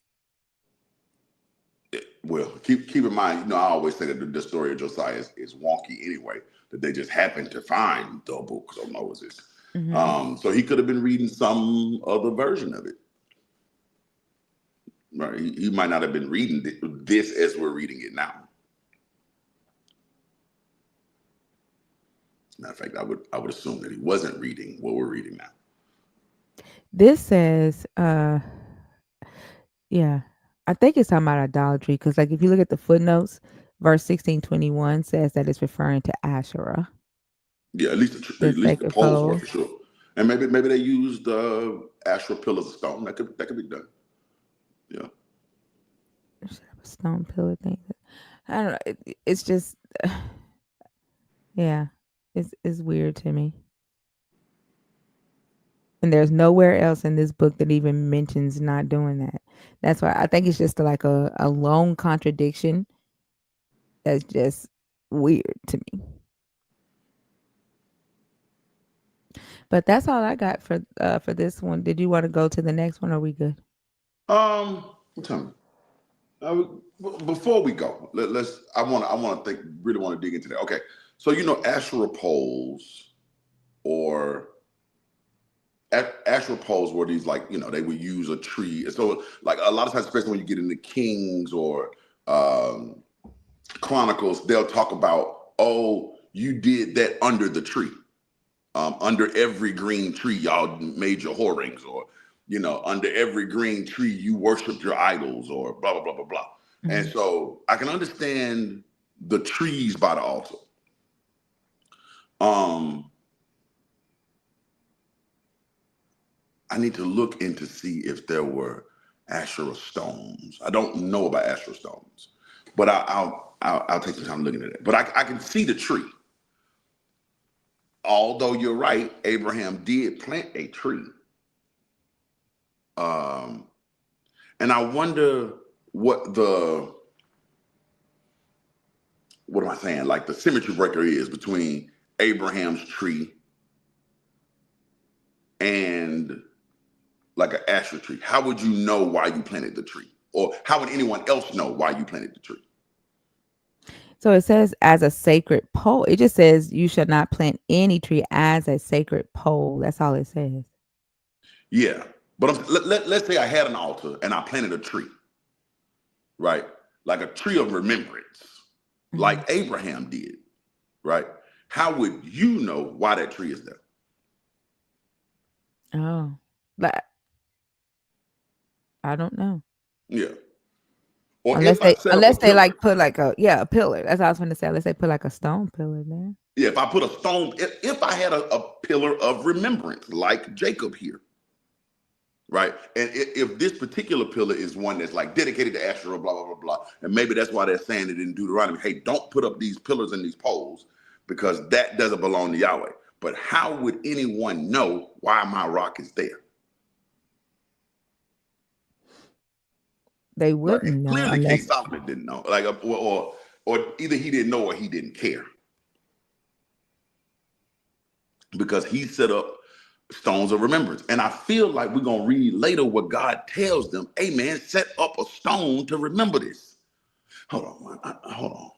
Well, keep in mind, you know, I always say that the story of Josiah is wonky anyway. That they just happened to find the books of Moses. Hmm. So he could have been reading some other version of it. Right? He might not have been reading this as we're reading it now. Matter of fact, I would assume that he wasn't reading what we're reading now. This says, yeah, I think it's talking about idolatry because, like, if you look at the footnotes, verse 16:21 says that it's referring to Asherah, Yeah, the at least the sacred poles were pole. for sure. And maybe they used actual pillars of stone. That could be done. Yeah. Set up a stone pillar thing. I don't know. It's just, yeah, it's weird to me. And there's nowhere else in this book that even mentions not doing that. That's why I think it's just like a lone contradiction that's just weird to me. But that's all I got for this one. Did you want to go to the next one? Or are we good? Tell me. Uh, Before we go, let's. I want to think. Really want to dig into that. Okay. So you know, Asherah poles or Asherah poles were these, like, you know, they would use a tree. So like a lot of times, especially when you get into Kings or um, Chronicles, they'll talk about, oh, you did that under the tree. Under every green tree, y'all made your whorings, or, you know, under every green tree, you worshiped your idols, or blah, blah, blah, blah, blah. And Mhm. so I can understand the trees by the altar. Um, I need to look in to see if there were Asherah stones. I don't know about Asherah stones, but I'll take some time looking at it. But I can see the tree. Although you're right, Abraham did plant a tree. Um, and I wonder what the what am I saying? Like the symmetry breaker is between Abraham's tree and like an Asher tree, how would you know why you planted the tree? Or how would anyone else know why you planted the tree? So it says as a sacred pole. It just says you should not plant any tree as a sacred pole. That's all it says. Yeah. But let's say I had an altar and I planted a tree, right? Like a tree of remembrance, like Mhm. Abraham did, right? How would you know why that tree is there? Oh, but I don't know. Yeah. Or Unless if I they set up a unless they pillar, like put like a pillar. That's what I was going to say. Unless they put like a stone pillar there. yeah, if I put a stone, if I had a pillar of remembrance, like Jacob here, right? And if this particular pillar is one that's like dedicated to Asherah, blah, blah, blah, blah, and maybe that's why they're saying it in Deuteronomy, hey, don't put up these pillars and these poles because that doesn't belong to Yahweh. But how would anyone know why my rock is there? They Right? wouldn't And know clearly King unless Solomon didn't know. Like, or either he didn't know or he didn't care because he set up stones of remembrance. And I feel like we're gonna read later what God tells them. Hey man, set up a stone to remember this. Hold on, man. Hold on.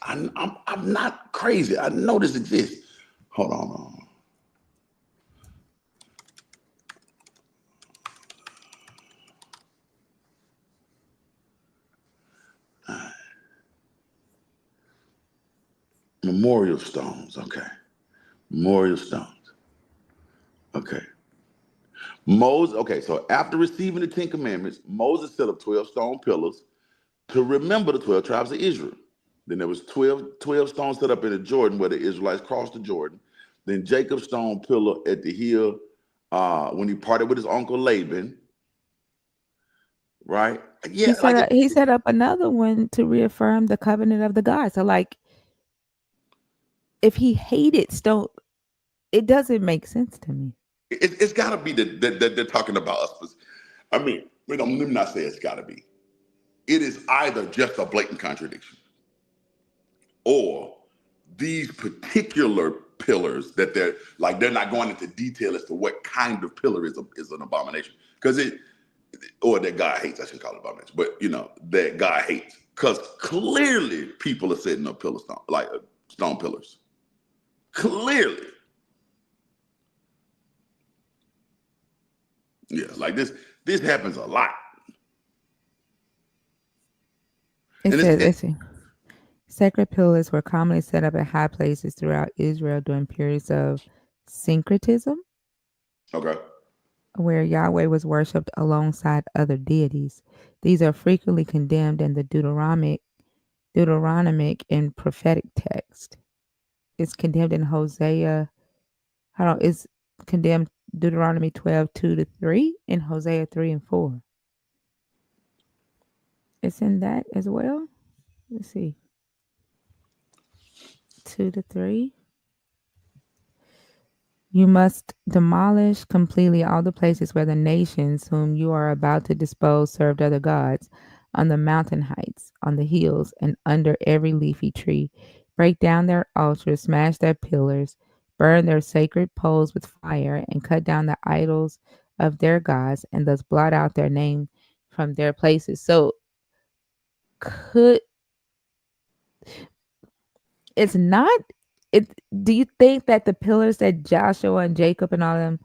I'm not crazy. I know this exists. Hold on. Memorial stones. Okay. Memorial stones. Okay. Moses. Okay. So after receiving the Ten Commandments, Moses set up 12 stone pillars to remember the 12 tribes of Israel. Then there was 12 stones set up in the Jordan where the Israelites crossed the Jordan. Then Jacob's stone pillar at the hill when he parted with his uncle Laban, right? Yeah, like he set up another one to reaffirm the covenant of the God. So like if he hated stone, it doesn't make sense to me. it's got to be that they're talking about us. I mean, let me not say it's got to be. It is either just a blatant contradiction or these particular pillars that they're not going into detail as to what kind of pillar is an abomination because it or that God hates. I shouldn't call it abomination, but that God hates because clearly people are setting up pillar stone like stone pillars. Clearly, yeah, like this happens a lot, It and says, let's see. Sacred pillars were commonly set up at high places throughout Israel during periods of syncretism, okay. where Yahweh was worshipped alongside other deities. These are frequently condemned in the Deuteronomic and prophetic text. It's condemned in Hosea. Hold on, it's condemned Deuteronomy 12:2-3 and Hosea 3 and 4. It's in that as well. Let's see. 2-3. You must demolish completely all the places where the nations whom you are about to dispose served other gods, on the mountain heights, on the hills, and under every leafy tree. Break down their altars, smash their pillars, burn their sacred poles with fire, and cut down the idols of their gods, and thus blot out their name from their places. So, could it's not it do you think that the pillars that Joshua and Jacob and all them,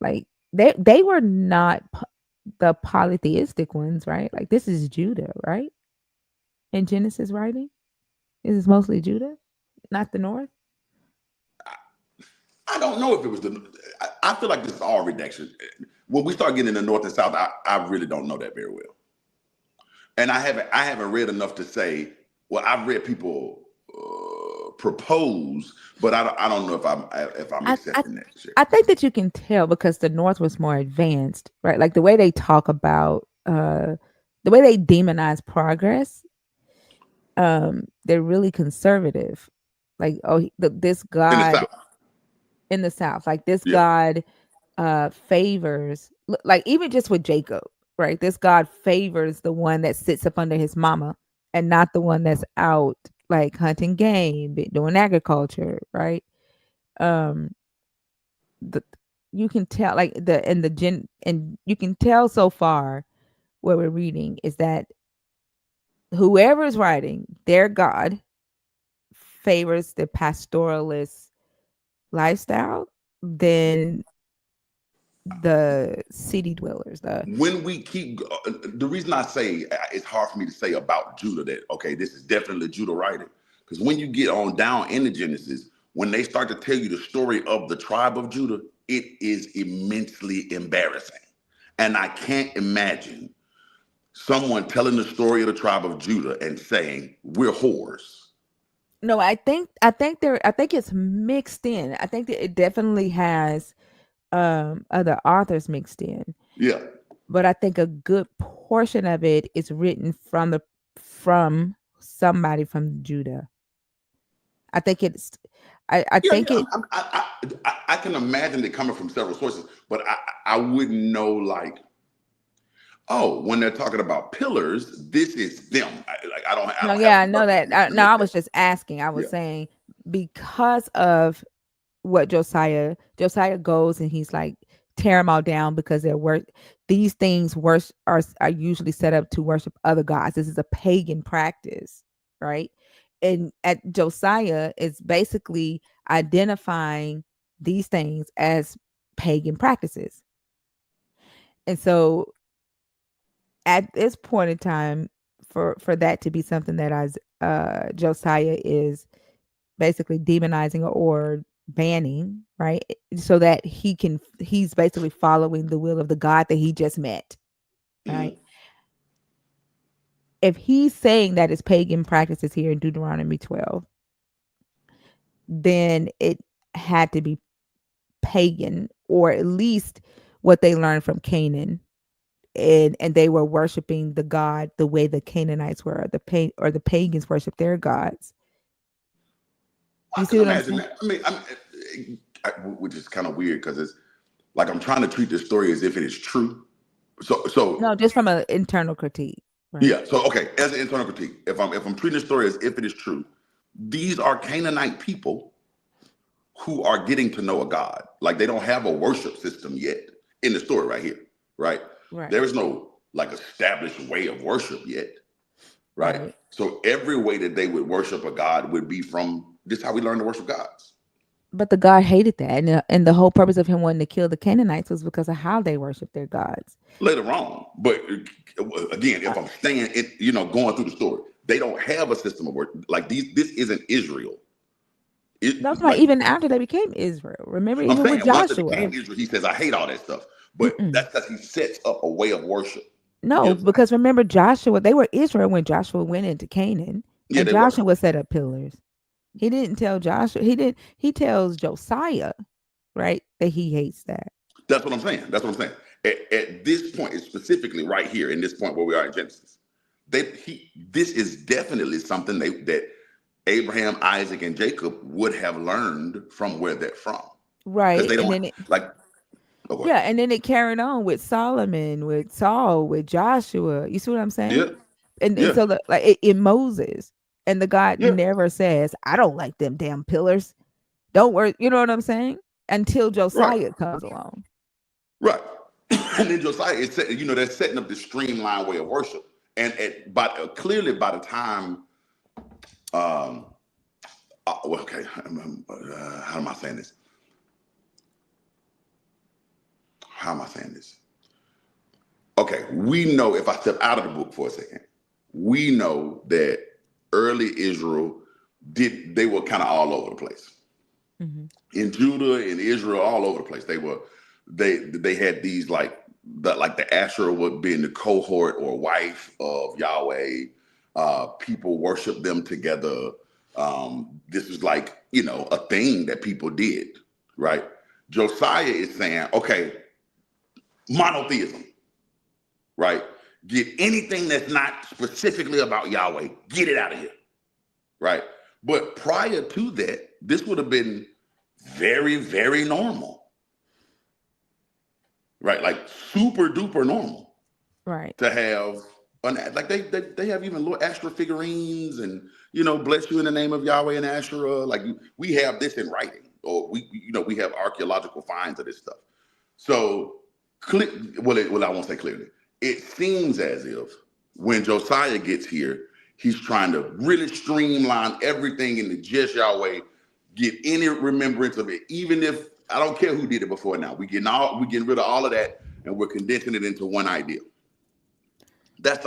like they were not the polytheistic ones, right? Like this is Judah, right? In Genesis writing, this is mostly Judah, not the north. I don't know if it was I feel like this is all redaction. When we start getting in the north and south, I really don't know that very well, and I haven't read enough to say. Well, I've read people propose, but I don't know if I'm I, I accepting that shit. I think that you can tell because the north was more advanced, right? Like the way they talk about the way they demonize progress, they're really conservative. Like, oh, this In the God south, in the South. Like this yeah, God favors, like even just with Jacob, right? This God favors the one that sits up under his mama and not the one that's out like hunting game, doing agriculture, right? Um the you can tell like the gen and you can tell so far what we're reading is that whoever is writing their God favors the pastoralist lifestyle than the city dwellers. The When we keep the reason I say it's hard for me to say about Judah that okay, this is definitely Judah writing, because when you get on down in the Genesis, when they start to tell you the story of the tribe of Judah, it is immensely embarrassing, and I can't imagine someone telling the story of the tribe of Judah and saying we're whores. no, I think it's mixed in. I think that it definitely has other authors mixed in, Yeah, but I think a good portion of it is written from somebody from Judah. I think it's I yeah, think yeah. it I can imagine it coming from several sources, but I wouldn't know like oh, when they're talking about pillars, this is them. I no, don't have yeah, I the know that. verbiage to No, make I that. was just asking. I was Yeah. saying because of what Josiah goes and he's like tear them all down because they're these things are usually set up to worship other gods. This is a pagan practice, right? And at Josiah is basically identifying these things as pagan practices. And so at this point in time, for that to be something that Josiah is basically demonizing or banning, right? So that he's basically following the will of the God that he just met, right? Mhm. If he's saying that it's pagan practices here in Deuteronomy 12, then it had to be pagan or at least what they learned from Canaan. And they were worshiping the God the way the Canaanites were, or the pagans worship their gods. You I see can what I'm imagine saying? that. Which is kind of weird because it's like I'm trying to treat this story as if it is true. So No, just from an internal critique, right? yeah. So okay, as an internal critique, if I'm treating the story as if it is true, these are Canaanite people who are getting to know a God. Like they don't have a worship system yet in the story right here, right? Right. There is no like established way of worship yet, right? Right. So every way that they would worship a God would be from this is how we learn to worship gods. But the God hated that, and the whole purpose of him wanting to kill the Canaanites was because of how they worship their gods. Later on. But again, Uh, if I'm staying it, going through the story, they don't have a system of work like these. This isn't Israel. that's It why like even after they became Israel, remember, I'm even with saying, once they became Joshua. Israel, he says, "I hate all that stuff." But Mm-mm. that's because he sets up a way of worship. You No, know what I'm saying? because remember Joshua, they were Israel when Joshua went into Canaan, Yeah, and they were. Joshua set up pillars. He didn't tell Joshua. He did. He tells Josiah, right, that he hates that. That's what I'm saying. That's what I'm saying. At this point, specifically right here in this point where we are in Genesis, this is definitely something that Abraham, Isaac, and Jacob would have learned from where they're from because Right, they and don't then like. Oh, go ahead. yeah, and then it carried on with Solomon, with Saul, with Joshua. You see what I'm Yeah, saying? And yeah, so in Moses, and the God yeah. never says, "I don't like them damn pillars." Don't worry. You know what I'm saying? Until Right, Josiah comes along. right. And then Josiah is they're setting up this streamlined way of worship, and clearly by the time, um, well, okay, how am I saying this? How am I saying this? Okay, we know if I step out of the book for a second, we know that early Israel they were kind of all over the place. Hmm. In Judah and Israel, all over the place. They had these the Asherah would be in the cohort or wife of Yahweh. People worship them together. This is like a thing that people did, right? Josiah is saying, okay, monotheism, right? Get anything that's not specifically about Yahweh, get it out of here, right? But prior to that, this would have been very, very normal, right? Like super duper normal Right. to have like they have even little Asherah figurines and bless you in the name of Yahweh and Asherah. Like we have this in writing, or we have archaeological finds of this stuff. So, I won't say clearly. It seems as if when Josiah gets here, he's trying to really streamline everything into just Yahweh, get any remembrance of it, even if I don't care who did it before now. We getting rid of all of that, and we're condensing it into one idea. That's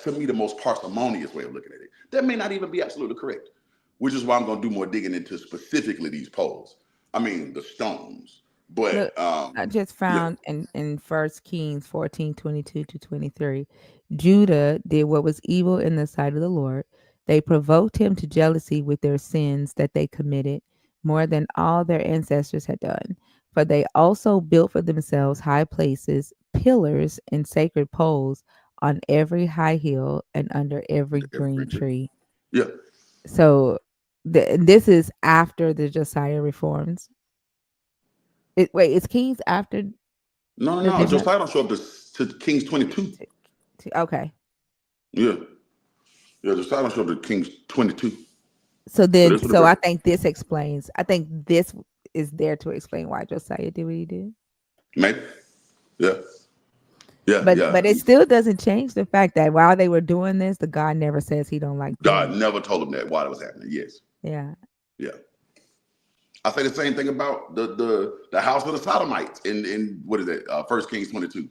to me the most parsimonious way of looking at it. That may not even be absolutely correct, which is why I'm going to do more digging into specifically these poles. I mean the stones, Look, but I just yeah, found in First Kings 14:22-23, Judah did what was evil in the sight of the Lord. They provoked him to jealousy with their sins that they committed, more than all their ancestors had done. For they also built for themselves high places, pillars, and sacred poles on every high hill and under every every green green tree. tree. Yeah, So this is after the Josiah reforms. Wait, is Kings after no, no, the no. different? Josiah don't show up to Kings 22. Okay, Yeah, yeah. Josiah don't show up to Kings 22. so So then, this would have so been I think this explains. I think this is there to explain why Josiah did what he did. maybe. Yeah, yeah, But yeah. it still doesn't change the fact that while they were doing this, the God never says he don't like doing God it. never told him that while it was happening. Yes, Yeah, yeah. I say the same thing about the house of the Sodomites in what is it? First Kings 22,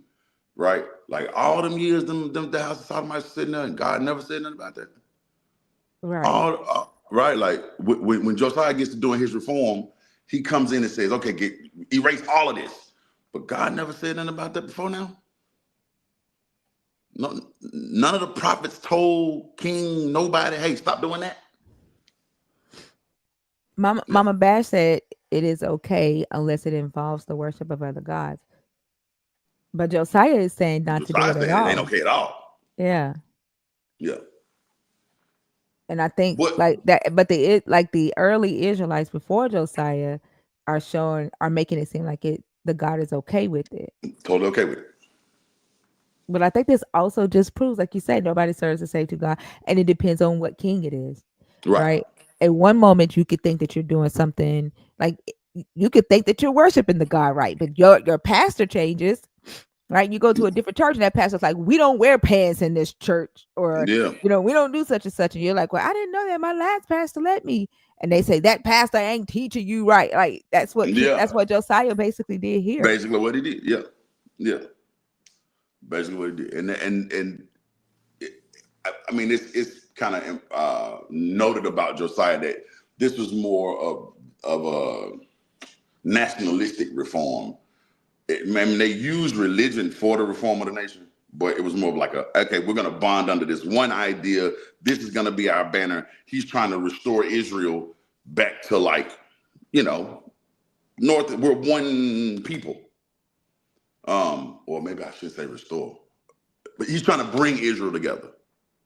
right? Like all them years, them the house of Sodomites sitting there, and God never said nothing about that. right. All right, like when Josiah gets to doing his reform, he comes in and says, "Okay, erase all of this," but God never said nothing about that before now. No, none of the prophets told King nobody, "Hey, stop doing that." Mama Yeah, Mama Bash said it is okay unless it involves the worship of other gods. But Josiah is saying not to do Josiah it at said it ain't all. okay at all. Yeah. Yeah, And I think but like that, but like the early Israelites before Josiah are making it seem like the God is okay with it. totally okay with it. But I think this also just proves, like you said, nobody serves the same to God, and it depends on what king it is, Right. right? At one moment, you could think that you're doing something like you could think that you're worshiping the God, right? But your pastor changes, right? You go to a different church, and that pastor's like, "We don't wear pants in this church," or Yeah. we don't do such and such, and you're like, "Well, I didn't know that. My last pastor let me." And they say that pastor ain't teaching you right. Like Yeah. that's what Josiah basically did here. Basically what he did. Yeah. Yeah. Basically what he did. And it, I mean it's kind of noted about Josiah that this was more of a nationalistic reform. I mean, they used religion for the reform of the nation, but it was more of like okay, we're going to bond under this one idea. This is going to be our banner. He's trying to restore Israel back to like, you know, North. We're one people. Or maybe I should say restore. But he's trying to bring Israel together,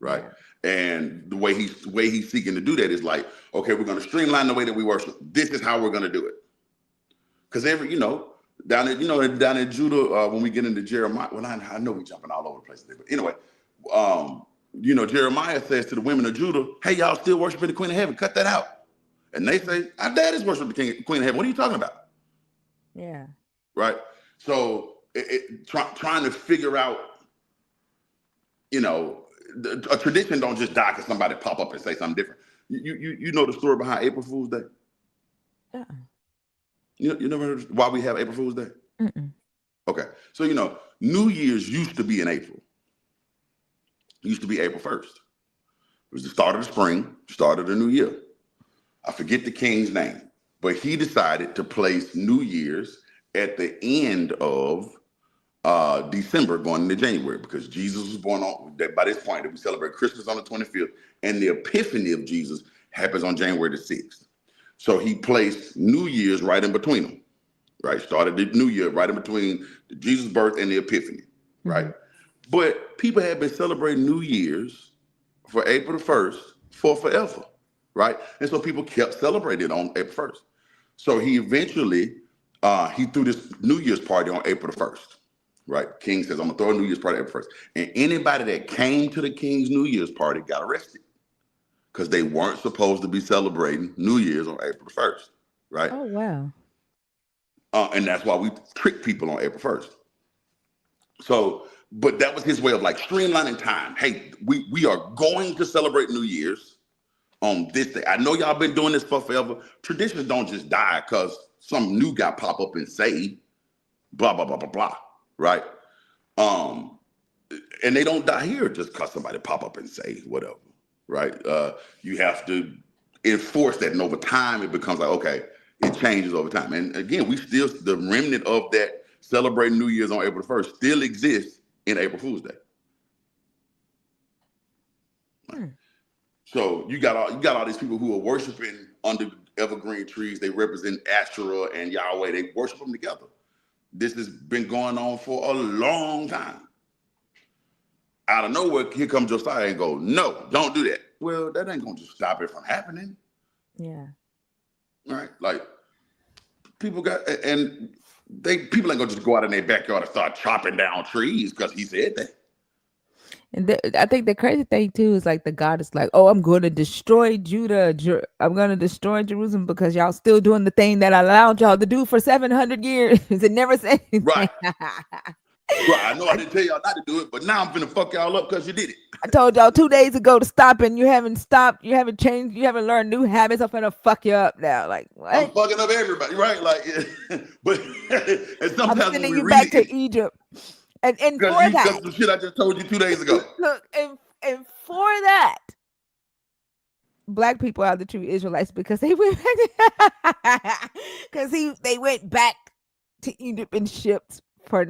right? Yeah. And the way he's seeking to do that is like, okay, we're going to streamline the way that we worship. This is how we're going to do it. Because down in Judah, when we get into Jeremiah, well, I know we're jumping all over the place today, but anyway, Jeremiah says to the women of Judah, "Hey, y'all still worshiping the Queen of Heaven? Cut that out." And they say, "Our dad is worshiping the Queen of Heaven. What are you talking about?" Yeah. Right? So, trying to figure out, a tradition don't just die because somebody pop up and say something different. You know the story behind April Fool's Day. Yeah. You never heard why we have April Fool's Day? Mm-mm. Okay, so New Year's used to be in April. It used to be April 1st. It was the start of the spring, start of the new year. I forget the king's name, but he decided to place New Year's at the end of December going into January because Jesus was born on that. By this point, we celebrate Christmas on the 25th, and the Epiphany of Jesus happens on January the 6th. So he placed New Year's right in between them, right? Started the New Year right in between Jesus' birth and the Epiphany, right? Mhm. But people had been celebrating New Year's for April the 1st for forever, right? And so people kept celebrating on April 1st. So he eventually he threw this New Year's party on April the 1st, right? King says, "I'm gonna throw a New Year's party April 1st." And anybody that came to the king's New Year's party got arrested because they weren't supposed to be celebrating New Year's on April the 1st, right? Oh wow. And that's why we trick people on April 1st. So, but that was his way of like streamlining time. Hey, we are going to celebrate New Year's on this day. I know y'all been doing this for forever. Traditions don't just die because some new guy pop up and say blah blah blah blah blah, right? Um, and they don't die here just because somebody pop up and say whatever, right? You have to enforce that, and over time it becomes like, okay, it changes over time. And again, we still, the remnant of that celebrating New Year's on April 1st still exists in April Fool's Day. So you got all these people who are worshiping under evergreen trees. They represent Asherah and Yahweh. They worship them together. This has been going on for a long time. Out of nowhere, here comes Josiah and go, no, don't do that. Well, that ain't gonna just stop it from happening. Yeah. Right? Like people ain't gonna just go out in their backyard and start chopping down trees because he said that. And I think the crazy thing too is like the God is like, oh, I'm going to destroy Judah. I'm going to destroy Jerusalem because y'all still doing the thing that I allowed y'all to do for 700 years. It never said anything. Right. Right. I know I didn't tell y'all not to do it, but now I'm finna fuck y'all up because you did it. I told y'all 2 days ago to stop, and you haven't stopped. You haven't changed. You haven't learned new habits. I'm finna fuck you up now. Like what? I'm fucking up everybody, right? Like, but and sometimes I'm sending when we you read back it, to Egypt, and for because that, some shit I just told you 2 days ago. look, and for that, Black people are the true Israelites because they went back because they went back to Egypt in ships for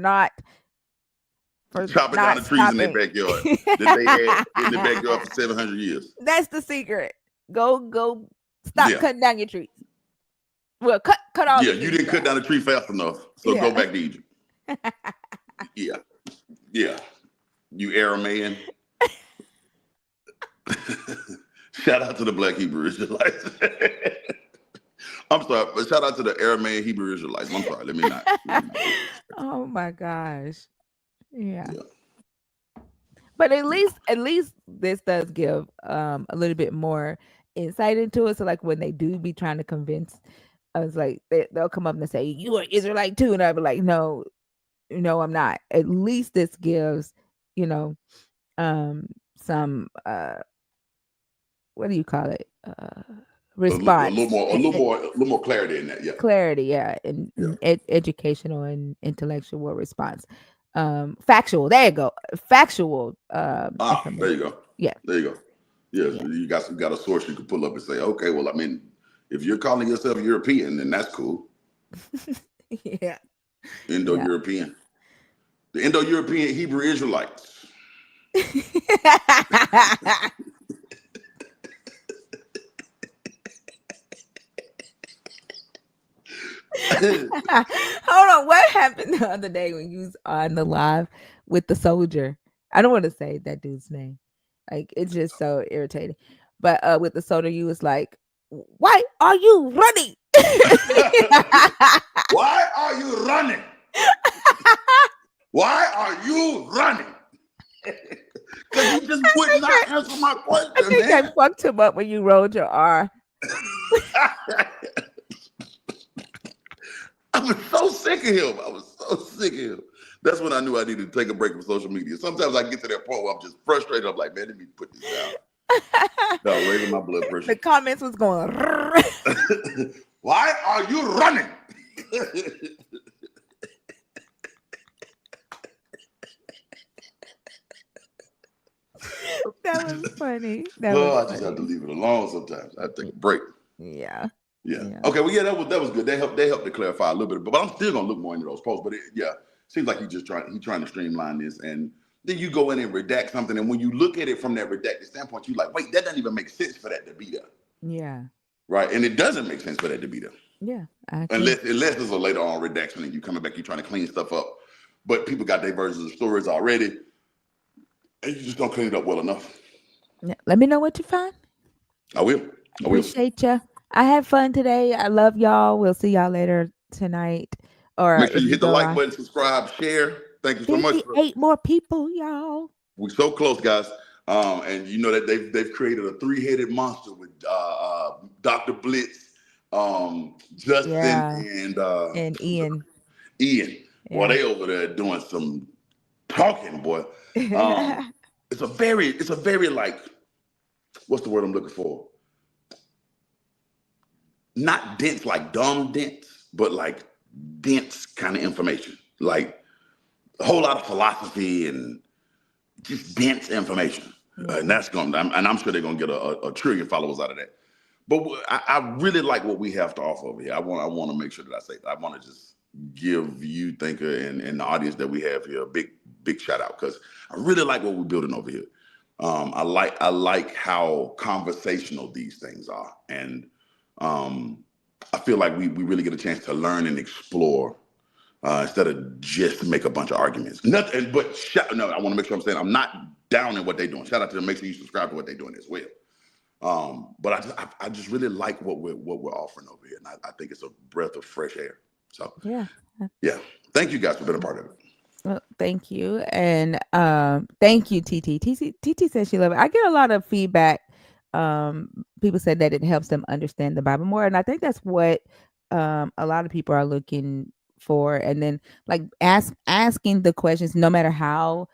Chopping down not the trees in their stopping. backyard that they had in the backyard for 700 years. That's the secret. Go stop Yeah. cutting down your trees. Well, cut all Yeah, the trees you didn't cut down the tree fast enough, so go back to Egypt. Yeah. Yeah. You Aramaean. Shout out to the Black Hebrew Israelites. I'm sorry, but shout out to the Aramaean Hebrew Israelites. I'm sorry, let me not. Oh my gosh. Yeah. Yeah. But at least this does give a little bit more insight into it. So like when they do be trying to convince us, like they'll come up and say, you are Israelite too. And I'll be like, no, I'm not. At least this gives, some what do you call it? Response. A little more clarity in that. Yeah. Clarity, yeah, and Yeah. educational and intellectual response. Factual. There you go. Factual. There you go. Yeah. There you go. Yeah. Yeah. So you got a source you can pull up and say, okay, well, I mean, if you're calling yourself European, then that's cool. Yeah. Indo-European. The Indo-European Hebrew Israelites. Hold on. What happened the other day when you was on the live with the soldier? I don't want to say that dude's name. Like it's just so irritating. But with the soldier, you was like, "Why are you running? Why are you running? Why are you running?" Because you just would not answer my question, I think man. I fucked him up when you rolled your R. I was so sick of him. That's when I knew I needed to take a break from social media. Sometimes I get to that point where I'm just frustrated. I'm like, man, let me put this down. Start raising my blood pressure. The comments was going. Why are you running? That was funny. I just have to leave it alone sometimes. I have to take a break. Yeah. Yeah. Okay. Well, yeah, that was good. They helped to clarify a little bit, but I'm still gonna look more into those posts. But seems like he's trying to streamline this, and then you go in and redact something, and when you look at it from that redacted standpoint, you're like, wait, that doesn't even make sense for that to be there. Yeah. Right, and it doesn't make sense for that to be there. Yeah. Unless there's a later on redaction and you coming back, you're trying to clean stuff up, but people got their versions of stories already, and you just don't clean it up well enough. Yeah. Let me know what you find. I will. Appreciate you. I had fun today. I love y'all. We'll see y'all later tonight. Or make sure you hit the like on. button, subscribe, share. Thank you so much. 58 more people, y'all. We're so close, guys. And you know that they've created a 3-headed monster with Dr. Blitz, Justin Yeah. and And Ian. Ian. Boy, Yeah. they over there doing some talking, boy. Um, it's a very like, what's the word I'm looking for? Not dense like dumb dense, but like dense kind of information. Like a whole lot of philosophy and just dense information. And Yeah. that's going, and I'm sure they're going to get a trillion followers out of that. But I really like what we have to offer over here. I want to make sure that I say, I want to just give you thinker and the audience that we have here a big shout out, because I really like what we're building over here. I like how conversational these things are, and um, I feel like we really get a chance to learn and explore, instead of just make a bunch of arguments. Nothing, but no, I want to make sure I'm saying I'm not down in what they're doing. Shout out to them. Make sure you subscribe to what they're doing as well. But I just really like what we're offering over here, and I think it's a breath of fresh air. So Yeah. yeah, thank you guys for being a part of it. Well, thank you. And thank you, TT. TT says she loves it. I get a lot of feedback. People said that it helps them understand the Bible more. And I think that's what a lot of people are looking for. And then like asking the questions, no matter how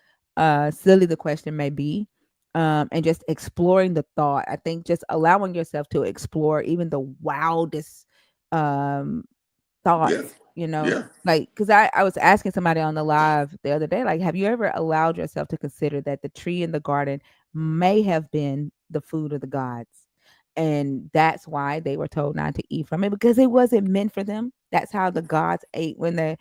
silly the question may be. And just exploring the thought. I think just allowing yourself to explore even the wildest um Yeah, thoughts, yeah, like, because I was asking somebody on the live the other day, like, have you ever allowed yourself to consider that the tree in the garden may have been the food of the gods? And that's why they were told not to eat from it, because it wasn't meant for them. That's how the gods ate when the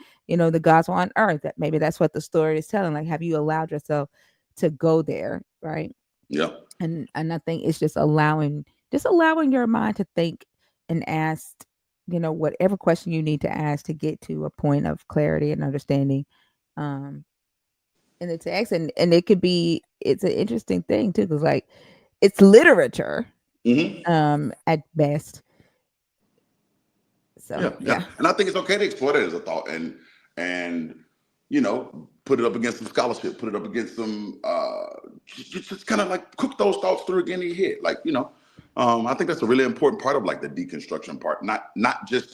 gods were on earth. That maybe that's what the story is telling. Like, have you allowed yourself to go there, right? yeah. And I think it's just allowing your mind to think and ask, whatever question you need to ask to get to a point of clarity and understanding um in the text. And it's an interesting thing too, because like it's literature Hmm. at best. So Yeah, yeah. yeah. And I think it's okay to explore that as a thought, and put it up against some scholarship, put it up against some just kind of like cook those thoughts through again in your head. Like, I think that's a really important part of like the deconstruction part. Not just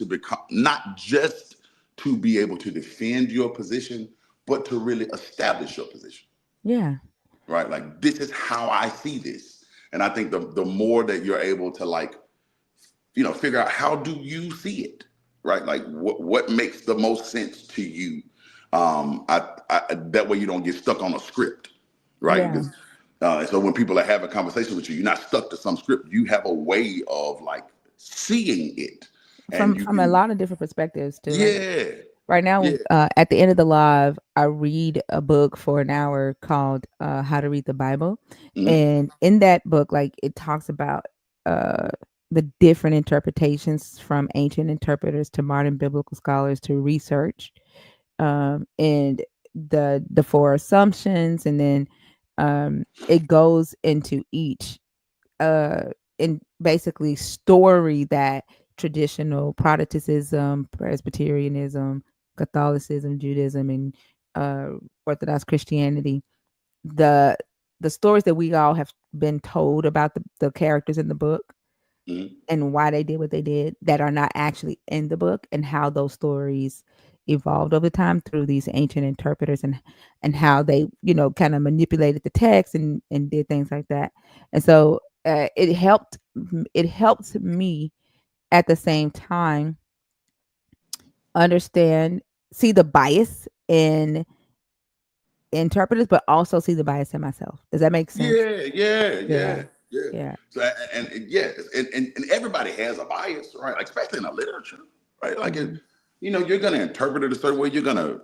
to be able to defend your position, but to really establish your position. Yeah. Right? Like, this is how I see this. And I think the more that you're able to like, figure out how do you see it, right? Like what makes the most sense to you. That way you don't get stuck on a script, right? Yeah. Because so when people are having conversations with you, you're not stuck to some script. You have a way of like seeing it, and from you from a can, lot of different perspectives too. Like yeah, right yeah, now, at the end of the live, I read a book for an hour called How to Read the Bible. mm-hmm, And in that book, like it talks about uh, the different interpretations from ancient interpreters to modern biblical scholars to research, and the four assumptions. And then it goes into each uh in basically story that traditional Protestantism, Presbyterianism, Catholicism, Judaism, and uh Orthodox Christianity, the the stories that we all have been told about the characters in the book mm-hmm, and why they did what they did that are not actually in the book, and how those stories evolved over time through these ancient interpreters, and how they kind of manipulated the text and did things like that. And so it helped me at the same time understand, see the bias in interpreters, but also see the bias in myself. Does that make sense? yeah, yeah, Yeah. yeah, yeah. Yeah. So and yes, and everybody has a bias, right? Like, especially in the literature, right? Like, Mhm. you're gonna interpret it a certain way. You're gonna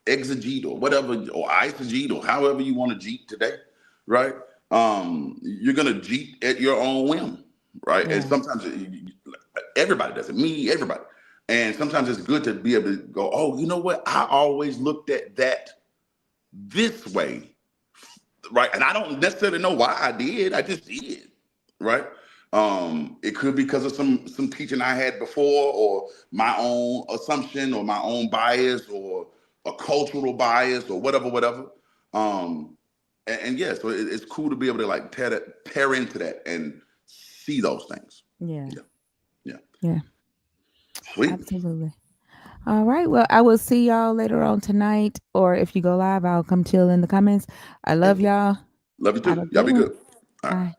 exegete or whatever, or eisegete, or however you want to jeet today, right? You're gonna jeet at your own whim, right? And Yeah. sometimes everybody does it. Me, everybody. And sometimes it's good to be able to go, oh, you know what? I always looked at that this way, right? And I don't necessarily know why I did. I just did, right? It could be because of some teaching I had before, or my own assumption, or my own bias, or a cultural bias, or whatever. And yeah, so it's cool to be able to like tear into that and see those things. Yeah. Yeah. Yeah. Yeah, Sweet. absolutely. All right. Well, I will see y'all later on tonight, or if you go live, I'll come chill in the comments. I Yeah. love y'all. Love you Have a too. Y'all good be one. good. All right. Bye.